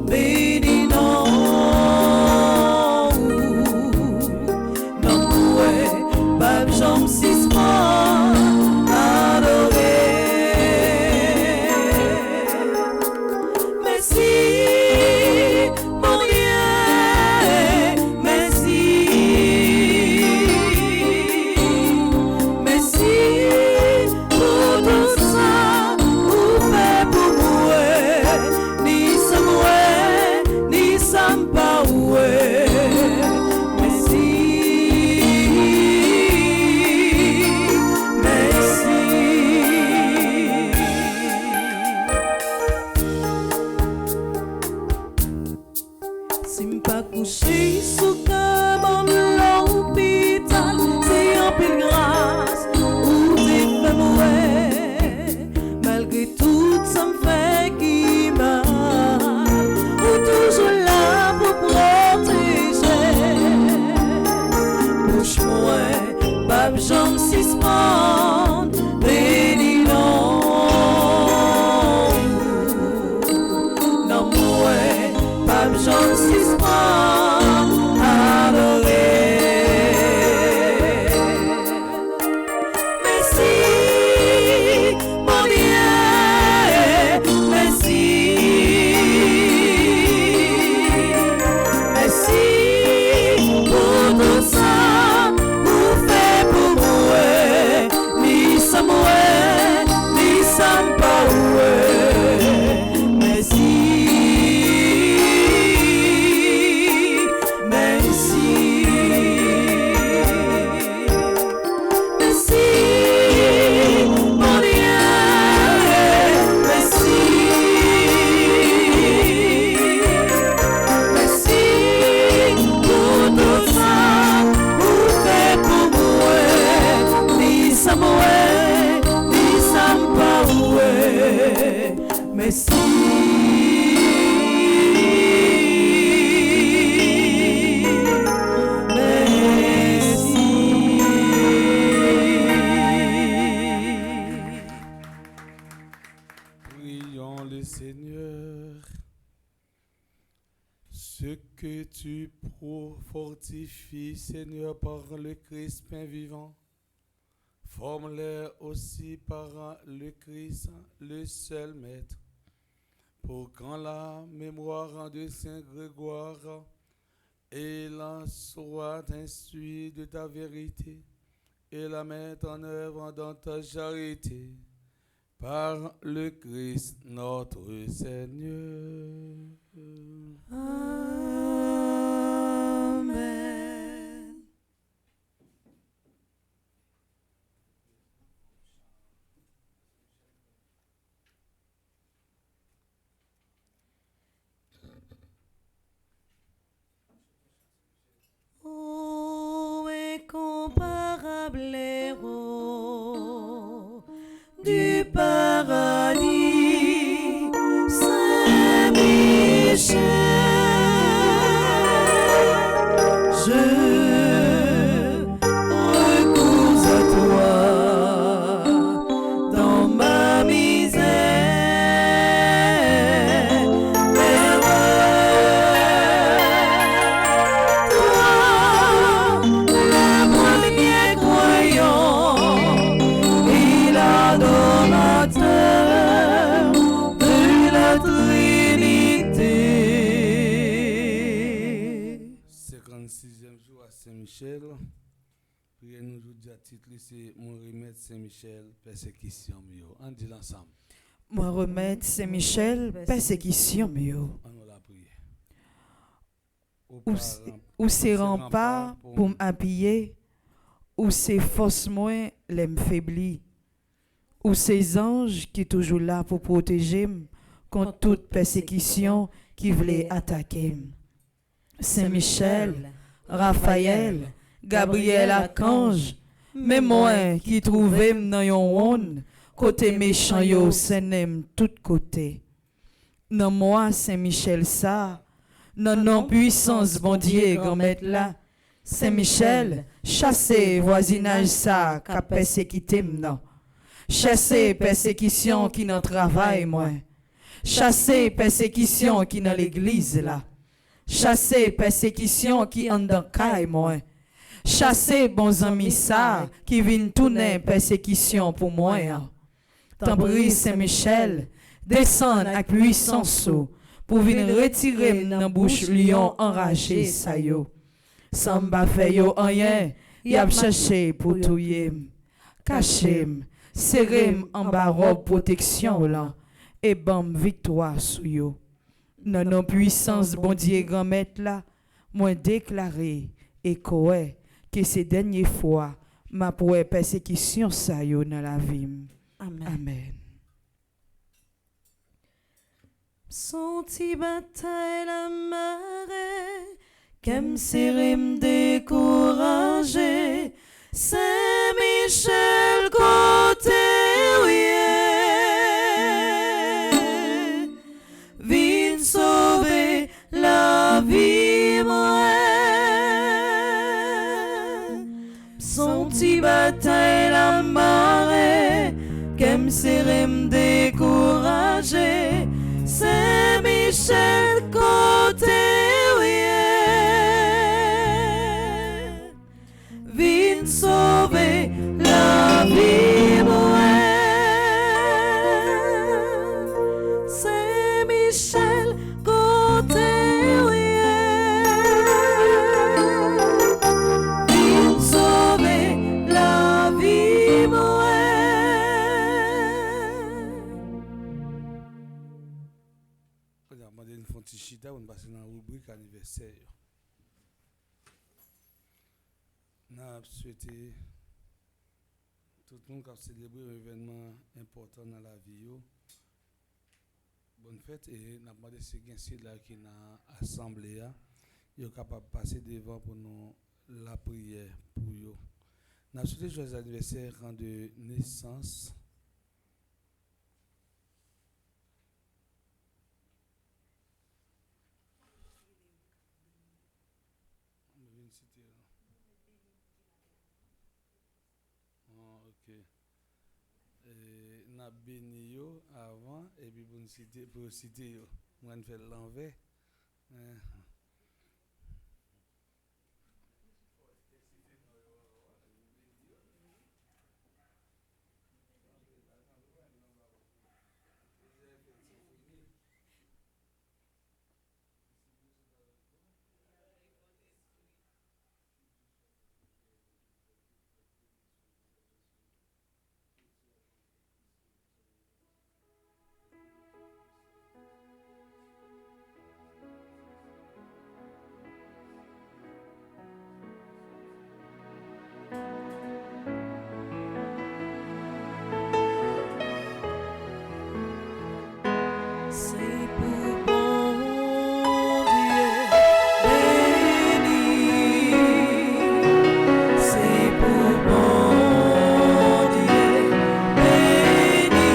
béni non. Non, pas j'en suspend, adoré. Merci, mon Dieu, merci. Merci pour tout ça, vous fait pour moi, ni ça moi, ni ça pas ouais. Merci, merci. Si m'pas couché sous comme en l'hôpital, c'est en pile grâce ou t'es fait mourir. Malgré tout, ça me fait qui mal, ou toujours là pour protéger. Bouche-moi, pas j'en suspend, béni non. Non, moi, pas j'en suspend, adoré. Merci, mon Dieu, merci. Merci pour tout ça, vous fait pour moi, ni ça moi, ni ça pas ouais. Merci, merci. Merci, mon Dieu, merci. Merci pour tout ça, vous fait pour moi, ni ça moi, ni ça pas ouais. Merci. Prions le Seigneur. Ce que tu fortifies, Seigneur, par le Christ pain vivant, forme-les aussi par le Christ, le seul Maître, pour qu'en la mémoire de Saint Grégoire, il en soit instruit de ta vérité et la mettre en œuvre dans ta charité. Par le Christ notre Seigneur. Amen. Oh, incomparable héros du paradis, Saint-Michel, je recours à toi dans ma misère. Toi, le premier croyant et l'adorateur de la Trinité. 56e jour à Saint-Michel. Priez nous aujourd'hui à titre, c'est mon remède Saint-Michel, persécution mieux. On dit l'ensemble. Moi remède Saint-Michel, persécution mieux. On nous la prière. Ou c'est rempart pour m'appuyer, ou c'est force moins les m'faiblir, ou ces anges qui toujours là pour protéger contre toute persécution qui voulait attaquer. Saint-Michel, Raphaël, Gabriel Archange, mais moi qui trouvais dans yon ronde, côté méchant yo s'enem tout côté. Dans moi Saint-Michel ça, non non puissance bon Dieu grand maître là, Saint-Michel chassé voisinage ça qu'a persécuté m'nan. Chasser persécution qui dans travail, moi. Chasser persécution qui dans l'église, là. Chasser persécution qui en dans caille, moi. Chasser bons amis ça qui viennent tourner persécution pour moi. Tambri Saint-Michel, descend avec puissance pour venir retirer dans bouche lion enragé ça yo. Samba fait yo rien, y a cherché pour touyer. Cachem, serrem en bas robe protection là et bam victoire sou yo. Nan non puissance bon Dieu grand maître là, moi déclaré et coé que ces dernières fois ma pour persécution ça yo dans la vie. Amen. Amen. Senti bataille la marée, qu'aime serem découragé, Saint-Michel côté vine sauver la vie moi. Senti bataille la marée, qu'aime serem découragé, Saint-Michel côté vine sauver la vie moi. Saint-Michel côté vine sauver la vie moi. On a demandé une fontichita, on passe dans la rubrique anniversaire. On a souhaité tout le monde qui a célébré un événement important dans la vie. Bonne fête et on a demandé ces gens là qui dans l'assemblée, ils sont capables de passer devant pour nous la prière pour eux. On a souhaité joyeux anniversaire en de naissance. Ok. N'a béni yo avant et puis pour citer yo. Moi on fait l'envers. C'est pour bon Dieu béni, c'est pour bon Dieu béni,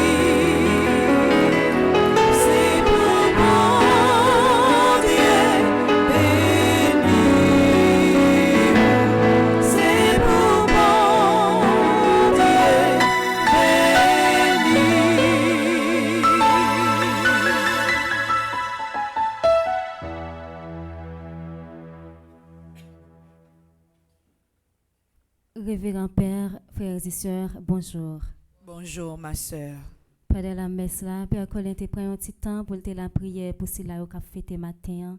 c'est pour bon Dieu béni, c'est pour bon Dieu béni. Révérend Père, frères et sœurs, bonjour. Bonjour ma sœur. Pendant la messe là, Père Colin te prend un petit temps pour te la prière pour cela au café fêté matin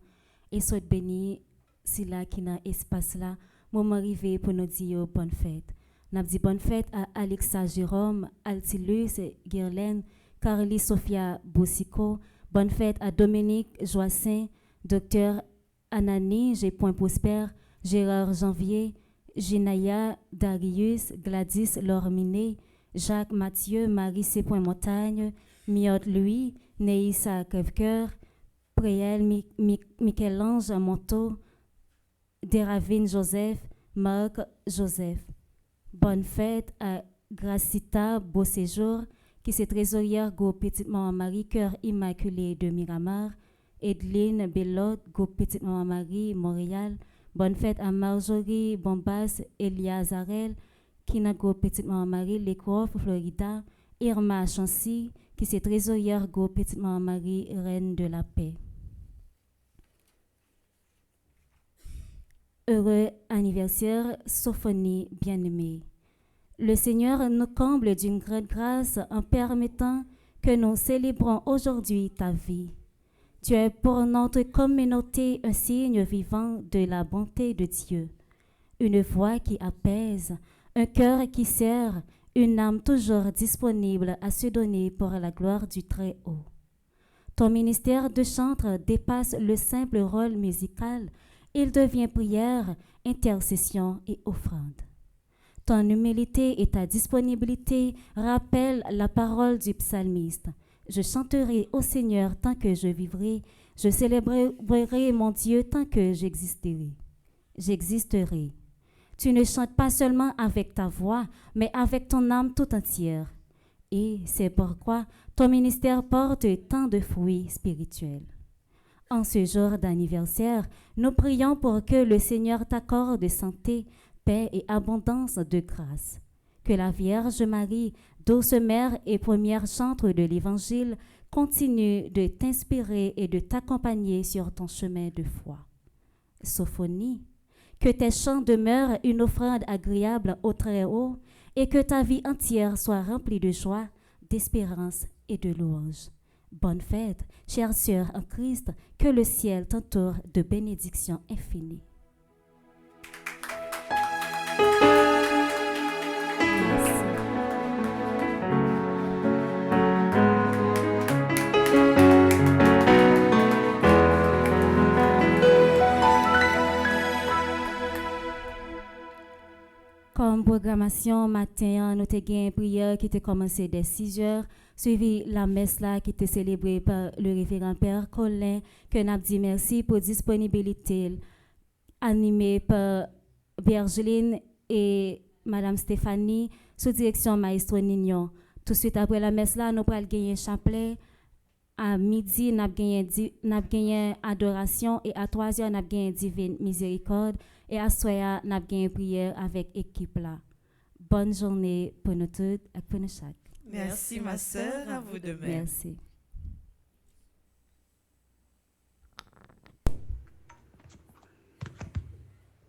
et soit béni cela qui dans espace là, moment arrivé pour nous dire bonne fête. N'a dit bonne fête à Alexa Jérôme, Altilus, Guerlaine, Carly Sophia Bossico, bonne fête à Dominique Joassin, Docteur Anani G. Prosper, Gérard Janvier, Ginaya Darius, Gladys Lorminé, Jacques Mathieu, Marie C. Montagne, Miotte Louis, Neissa Crèvecoeur, Préel Michel-Ange Monteau, Déravine Joseph, Marc Joseph. Bonne fête à Gracita Beauséjour, qui est trésorière go Petite Maman Marie, Cœur Immaculé de Miramar, Edline Bellotte, go Petite Maman Marie, Montréal. Bonne fête à Marjorie Bombas, Elia Zarel, qui n'a go Petite Maman Marie, Lécoff, Florida, Irma Chancy, qui est trésorière Go Petite Maman Marie, Reine de la Paix. Heureux anniversaire, Sophonie bien-aimée. Le Seigneur nous comble d'une grande grâce en permettant que nous célébrons aujourd'hui ta vie. Tu es pour notre communauté un signe vivant de la bonté de Dieu, une voix qui apaise, un cœur qui sert, une âme toujours disponible à se donner pour la gloire du Très-Haut. Ton ministère de chantre dépasse le simple rôle musical, il devient prière, intercession et offrande. Ton humilité et ta disponibilité rappellent la parole du psalmiste. Je chanterai au Seigneur tant que je vivrai, je célébrerai mon Dieu tant que j'existerai. J'existerai. Tu ne chantes pas seulement avec ta voix, mais avec ton âme tout entière. Et c'est pourquoi ton ministère porte tant de fruits spirituels. En ce jour d'anniversaire, nous prions pour que le Seigneur t'accorde santé, paix et abondance de grâce. Que la Vierge Marie, douce mère et première chantre de l'Évangile, continue de t'inspirer et de t'accompagner sur ton chemin de foi. Sophonie, que tes chants demeurent une offrande agréable au Très-Haut et que ta vie entière soit remplie de joie, d'espérance et de louange. Bonne fête, chères sœurs en Christ, que le ciel t'entoure de bénédictions infinies. Comme programmation matin, nous avons une prière qui était commencée dès 6 heures, suivi la messe là qui était célébrée par le révérend Père Colin, que nous avons dit merci pour disponibilité, animée par Bergeline et Madame Stéphanie, sous direction Maestro Nignon. Tout de suite après la messe là, nous allons gagner un chapelet. À midi, nous avons gagné adoration et à 3 heures, nous avons gagné divine miséricorde. Et à soir, nous avons une prière avec l'équipe là. Bonne journée pour nous toutes et pour nous chaque. Merci ma sœur, à vous de même. Merci.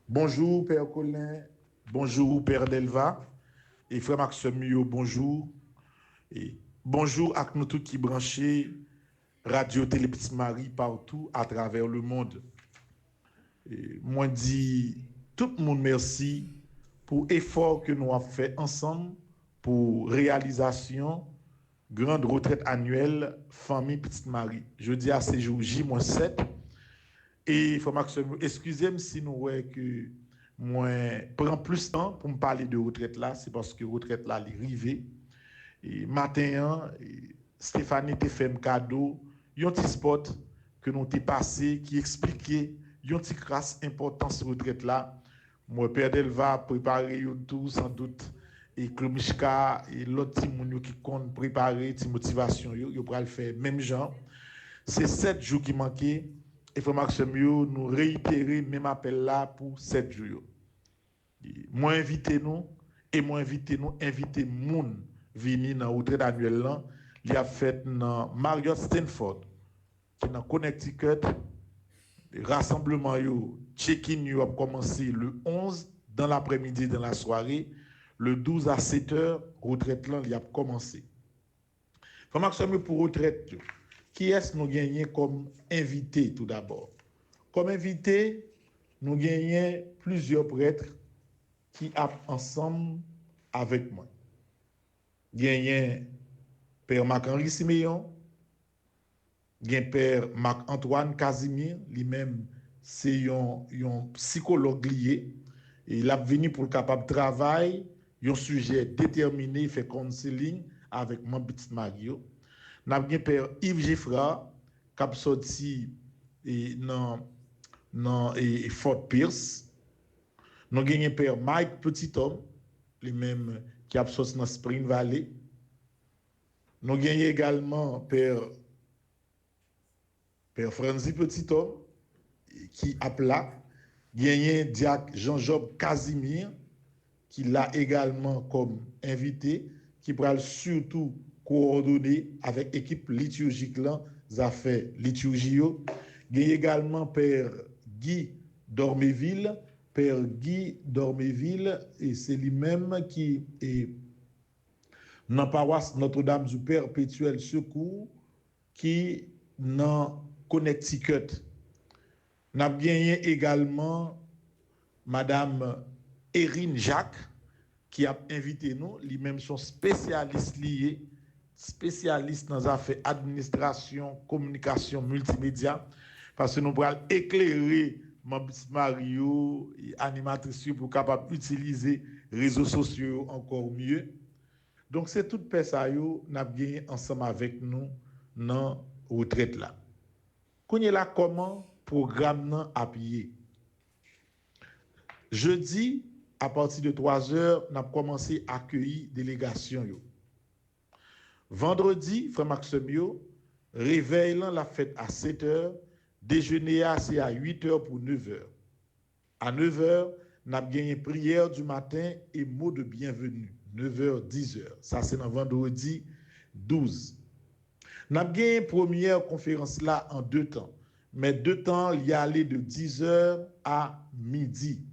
Bonjour Père Colin, bonjour Père Delva, et Frère Maxime Mio, bonjour. Et bonjour à nous tous qui branchés Radio Télé Petite Marie partout à travers le monde. Et moi dis tout le monde merci pour l'effort que nous avons fait ensemble pour réalisation grande retraite annuelle famille Petite Marie. Je dis à ces jours J-7 et Frère Maxime, excusez-moi si nous voyons que moi prends plus de temps pour me parler de retraite là, c'est parce que retraite là est arrivée. Et matin, Stéphanie t'a fait un cadeau, un petit spot que nous t'ai passé qui expliquait une petite grâce importance de retraite là. Moi, Père Delva préparer tout sans doute et Klomishka et l'autre petit moun qui compte préparer une motivation yo pour le faire même genre. C'est 7 jours qui manquaient et Frère Maxime nous réitérer même appel là pour 7 jours. Moi inviter nous inviter moun venir dans retraite annuelle là, il a fait dans Marriott Stanford qui dans Connecticut. Le rassemblement check-in a commencé le 11 dans l'après-midi dans la soirée, le 12 à 7 heures retraite là il a commencé. Frère Maxime pour retraite qui est-ce nous gagnons comme invité tout d'abord? Comme invité, nous gagnons plusieurs prêtres qui sont ensemble avec moi. Gagnons Père Marc-Henri Siméon, gagnons Père Marc-Antoine Casimir, lui-même c'est un psychologue lié, et il a venu pour le capable travail, un sujet déterminé, fait counseling avec mon petite Mario. Nous avons Père Yves Giffra, qui a sorti dans Fort Pierce. Nous avons Père Mike Petithomme, lui-même qui a sorti dans Spring Valley. Nous avons également Père Franzi Petithomme, qui a là. Nous avons Diacre Jean-Job Casimir, qui l'a également comme invité, qui pourra surtout coordonner avec l'équipe liturgique là, ça fait liturgie. Il y a également Père Guy Dorméville, et c'est lui-même qui est dans la paroisse Notre-Dame du Perpétuel Secours, qui dans Connecticut. Nous avons gagné également Madame Erin Jacques, qui a invité nous, lui-même son spécialiste lié, spécialiste dans les affaires administration, communication, multimédia, parce que nous pourrons éclairer Mario et animatrice pour capable d'utiliser les réseaux sociaux encore mieux. Donc c'est toute ça nous avons gagné ensemble avec nous dans la retraite là. Connaissez là comment programme appuyé. Jeudi, à partir de 3h, nous avons commencé à accueillir délégation. Vendredi, frère Maxime, réveil la fête à 7h, déjeuner c'est à 8h pour 9h. À 9h, nous avons gagné prière du matin et mot de bienvenue. 9h, 10h. Ça, c'est dans vendredi 12. Nous avons gagné première conférence là en 2 temps. Mais 2 temps, il y a allé de 10h à midi.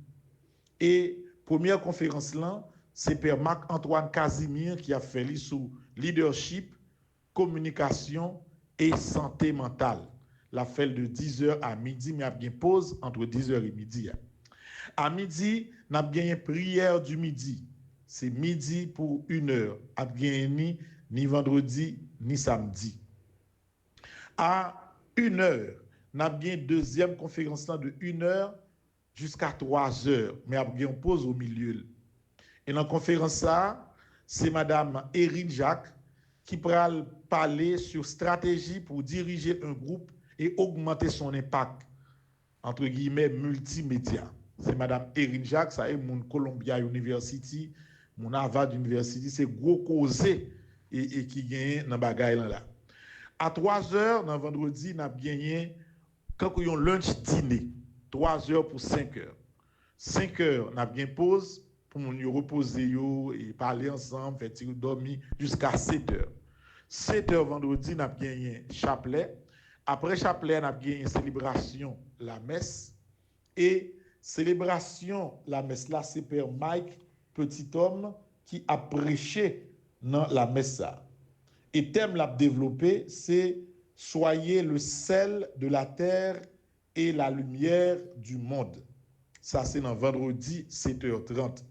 Et première conférence là, c'est Père Marc-Antoine Casimir qui a fait sous leadership, communication et santé mentale. La fait de 10h à midi, mais il y a bien pause entre 10h et midi. À midi, nous avons gagné prière du midi. C'est midi pour 1h. À gagné ni vendredi ni samedi. À 1h, nous avons gagné deuxième conférence de 1h jusqu'à 3h, mais après on pause au milieu. Et dans la conférence ça, c'est Madame Erin Jacques qui pourra parler sur stratégie pour diriger un groupe et augmenter son impact, entre guillemets, multimédia. C'est Madame Erin Jacques, ça est mon Columbia University, mon Harvard University, c'est gros causé et qui gagne dans bagaille là. À 3h, dans vendredi, nous avons gagné quand on lunch dîner. 3h pour 5h. 5h, on a bien pause pour nous reposer et parler ensemble, faire dormir jusqu'à 7h. 7h vendredi, on a gagné chapelet. Après chapelet, on a gagné célébration, la messe. Et célébration, la messe là, c'est Père Mike, petit homme, qui a prêché dans la messe. Et thème l'a développé, c'est « Soyez le sel de la terre et la lumière du monde ». Ça, c'est dans vendredi 7h30.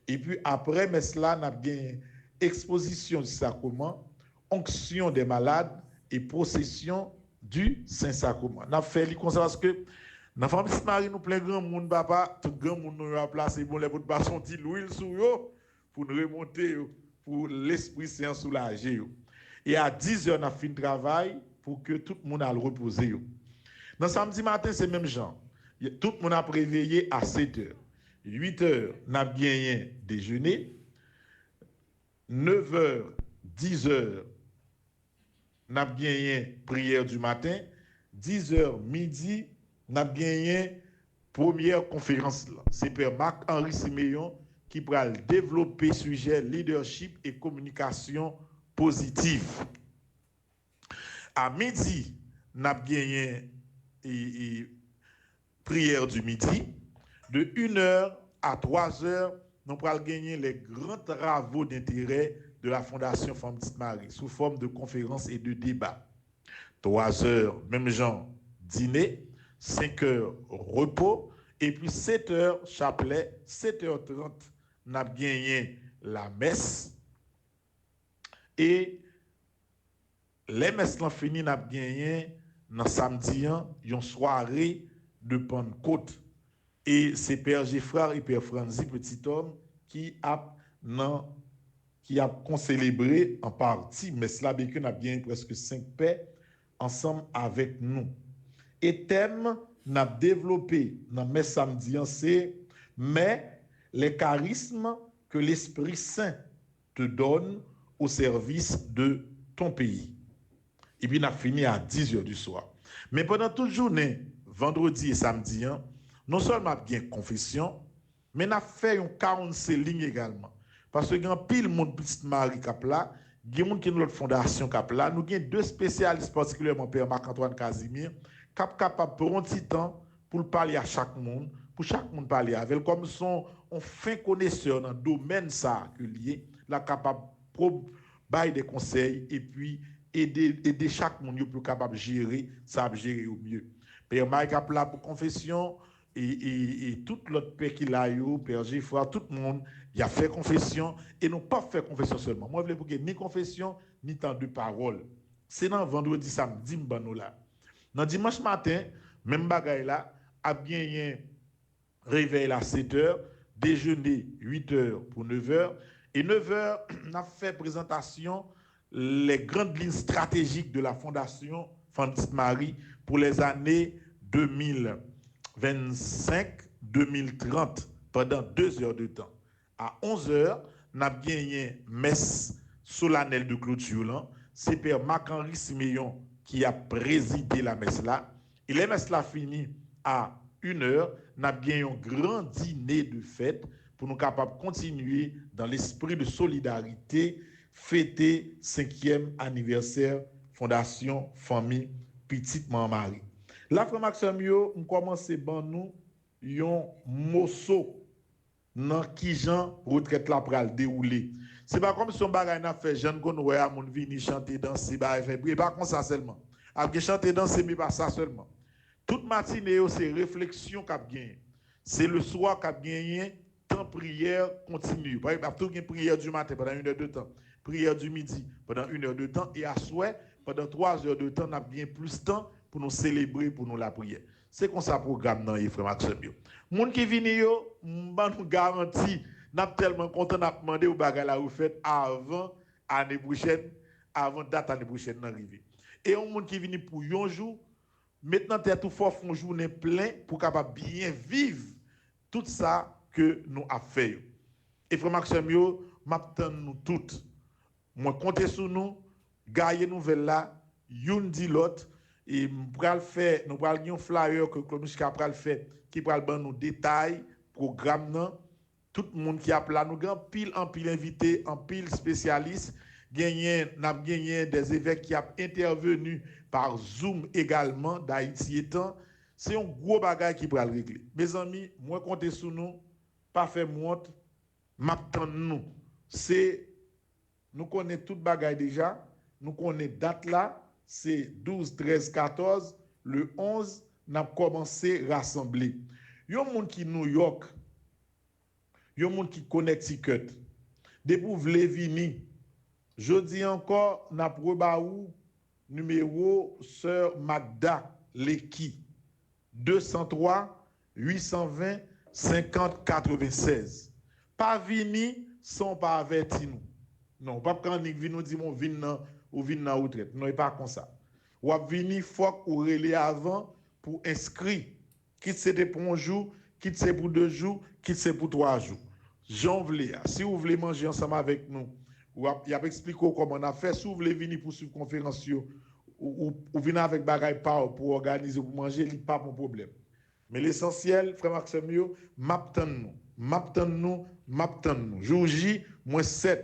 Et puis après, mais cela, n'a bien exposition du sacrement, onction des malades et procession du Saint-Sacrement. N'a fait les conseils parce que dans la famille Marie, nous plein grand monde, papa, tout grand monde nous a placé bon les pour passer son petit l'huile sur eux pour nous remonter pour l'Esprit Saint soulager. Et à 10h, on a fini le travail pour que tout le monde aille reposer. Dans samedi matin, c'est même genre. Tout le monde a préveillé à 7h. 8h, on a bien déjeuner. 9h, 10h, on a bien prière du matin. 10h, midi, on a bien première conférence. C'est Père Marc-Henri Siméon qui pourra développer le sujet leadership et communication positive. À midi, on a bien prière du midi. De 1h à 3h, nous pourrons gagner les grands travaux d'intérêt de la Fondation Femme Petite Marie sous forme de conférences et de débats. 3h, même genre, dîner. 5h, repos. Et puis 7h, chapelet. 7h30, nous avons gagné la messe. Et les messes sont finies, nous avons gagné dans samedi, une soirée de Pentecôte. Et c'est Père Geffrard et Père Franzi, petit homme, qui a concélébré en partie, mais cela bien qu'on a bien presque 5 paix ensemble avec nous. Et thème n'a développé dans mes samedis, c'est mais les charismes que l'Esprit Saint te donne au service de ton pays. Et puis, on a fini à 10h du soir. Mais pendant toute journée, vendredi et samedi, non seulement bien confession, mais on a fait une 45 lignes également. Parce que grand pile monde petite Marie cap là, il y a monde qui notre fondation cap là, nous avons deux spécialistes particulièrement Père Marc-Antoine Casimir capable pour un petit temps pour parler à chaque monde, pour chaque monde parler avec comme son on fin connaisseur dans le domaine ça que lié, la capable bailler des conseils et puis aider chaque monde pour capable gérer ça gérer au mieux. Père Marc cap là pour confession et tout l'autre père qui l'a eu, Père Gifra, tout le monde, il a fait confession et non pas fait confession seulement. Moi, je voulais pour que ni confession, ni temps de parole. C'est dans vendredi, samedi, m'bano là. Dans dimanche matin, même bagaille là, a bien réveil à 7h, déjeuner 8h pour 9h, et 9h, on a fait présentation les grandes lignes stratégiques de la Fondation Francis Marie pour les années 2025-2030 pendant 2 heures de temps. À 11h, on a gagné messe solennelle de clôture. C'est Père Marc-Henri Siméon qui a présidé la messe là. Et la messe là fini à 1h, on a gagné un grand dîner de fête pour nous capables de continuer dans l'esprit de solidarité, fêter 5e anniversaire Fondation Famille Petite Maman Marie. La frère Maxime yo, on commence ban nous yon morceau dans qui Jean retraite la pral dérouler. C'est pas comme si on bagay n'a fait jeune qu'on ouais à mon vini chanter danser ba fait prier pas comme ça seulement. A chanter danser mais pas ça seulement. Toute matinée c'est réflexion qu'a gagné. C'est le soir qu'a gagné temps prière continue. Par exemple, tout une prière du matin pendant 1 heure de temps, prière du midi pendant 1 heure de temps et à souhait pendant 3 heures de temps, on a bien plus de temps pour nous célébrer, pour nous la prière. C'est comme ça programme dans les frères Maxime. Moun qui vini yo, m'ban nous garantit, n'a tellement content n'a demandé au bagay la ou fait avant année prochaine, avant date année prochaine d'arriver. Et on moun qui vini pour un jour, maintenant t'es tout fort font journée plein pour capable bien vivre tout ça que nous a fait. Et frère Maxime yo, m'attend nous toutes. Moi compter sur nous, gagner nouvelle là, youn di l'autre. Et nous allons faire, nous allons un flyer que Claude Mouchka pral fait, qui pral ban nous détails, programme nan, tout le monde qui a là, nous avons pile en pile invité, en pile spécialiste, n'a gagné des évêques qui ont intervenu par Zoom également d'Haïti étant, c'est un gros bagage qui pral régler. Mes amis, moi comptez sur nous, pas faire monte, m'attend nous. C'est nous connaissons tout bagage déjà, nous connaissons date là. C'est 12, 13, 14, le 11, nous avons commencé à rassembler. Il y a des gens qui New York, il y a des gens qui Connecticut, depuis vous voulez venir. Je dis encore, nous avons rebaou numéro Sœur Magda Leki, 203 820 50 96. Pas venir sans pas avertir nous. Non, pas quand nous venons dire mon vin ou vin dans retraite. Non, pas comme ça. Ou a venir faut ou relais avant pour inscrire. Quitte c'était pour un jour, quitte c'est pour 2 jours, quitte c'est pour 3 jours. J'en voulais. Si vous voulez manger ensemble avec nous, ou y a expliqué comment on a fait. Si vous voulez venir pour une conférence ou venir avec bagaille pour organiser pour manger, il pas mon problème. Mais l'essentiel, frère Maxime, m'attend nous. Jour J, -7.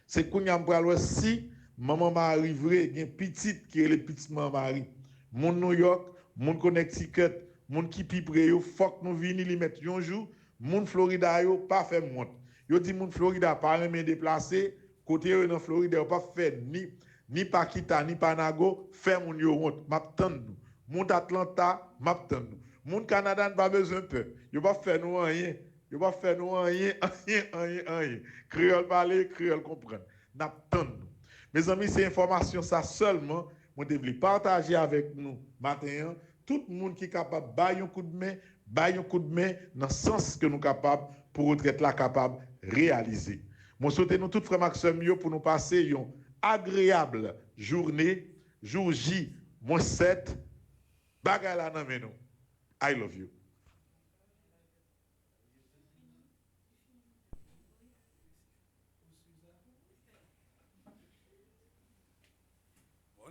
C'est qu'on y a un si maman m'a arrivé, une petite qui est le petit maman Marie. Mon New York, mon Connecticut, mon qui pipe yo, faut que nous vini li mettre un jour, mon Florida yo pas fait monte. Yo dit mon Florida pas même déplacé, côté yo dans Florida pas fait ni Paquita ni Panago, fait mon yo monte, m'attend nous. Mon Atlanta, m'attend nous. Mon Canada pas besoin peu. Yo pas fait nous rien. Yo pas fait nous rien. Créole parler, créole comprendre. N'attend nous. Mes amis, ces informations, ça seulement, moi, je voulais partager avec nous matin. Tout le monde qui est capable de bailler un coup de main dans le sens que nous sommes capables pour retraite là capable de réaliser. Moi, souhaite nous tous, frère Maxime, pour nous passer une agréable journée, jour J, -7, bagala nan menou. I love you.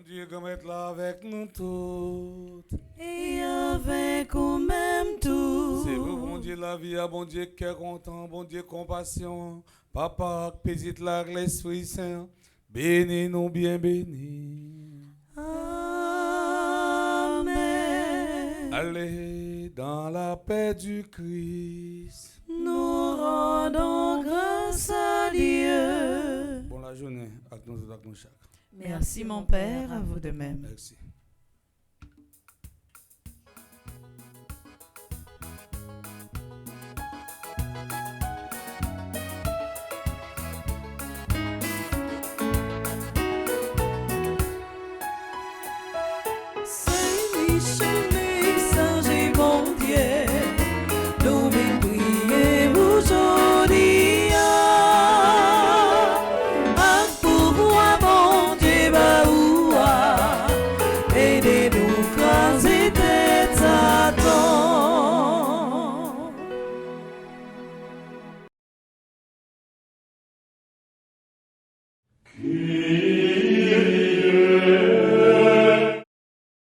Dieu comme être là avec nous tous. Et avec nous même tous. C'est vous, bon Bon Dieu la vie, bon Dieu cœur content, bon Dieu compassion. Papa, petite la l'Esprit Saint, bénis nous bien bénis. Amen. Allez dans la paix du Christ. Nous rendons grâce à Dieu. Bon la journée, avec nous chaque. Merci mon Père, à vous de même. Merci. Saint-Michel, Saint et bon Dieu, nous venons prier aujourd'hui. À pouvoir, bon Dieu, baoua, aidez-nous, craser tête à temps.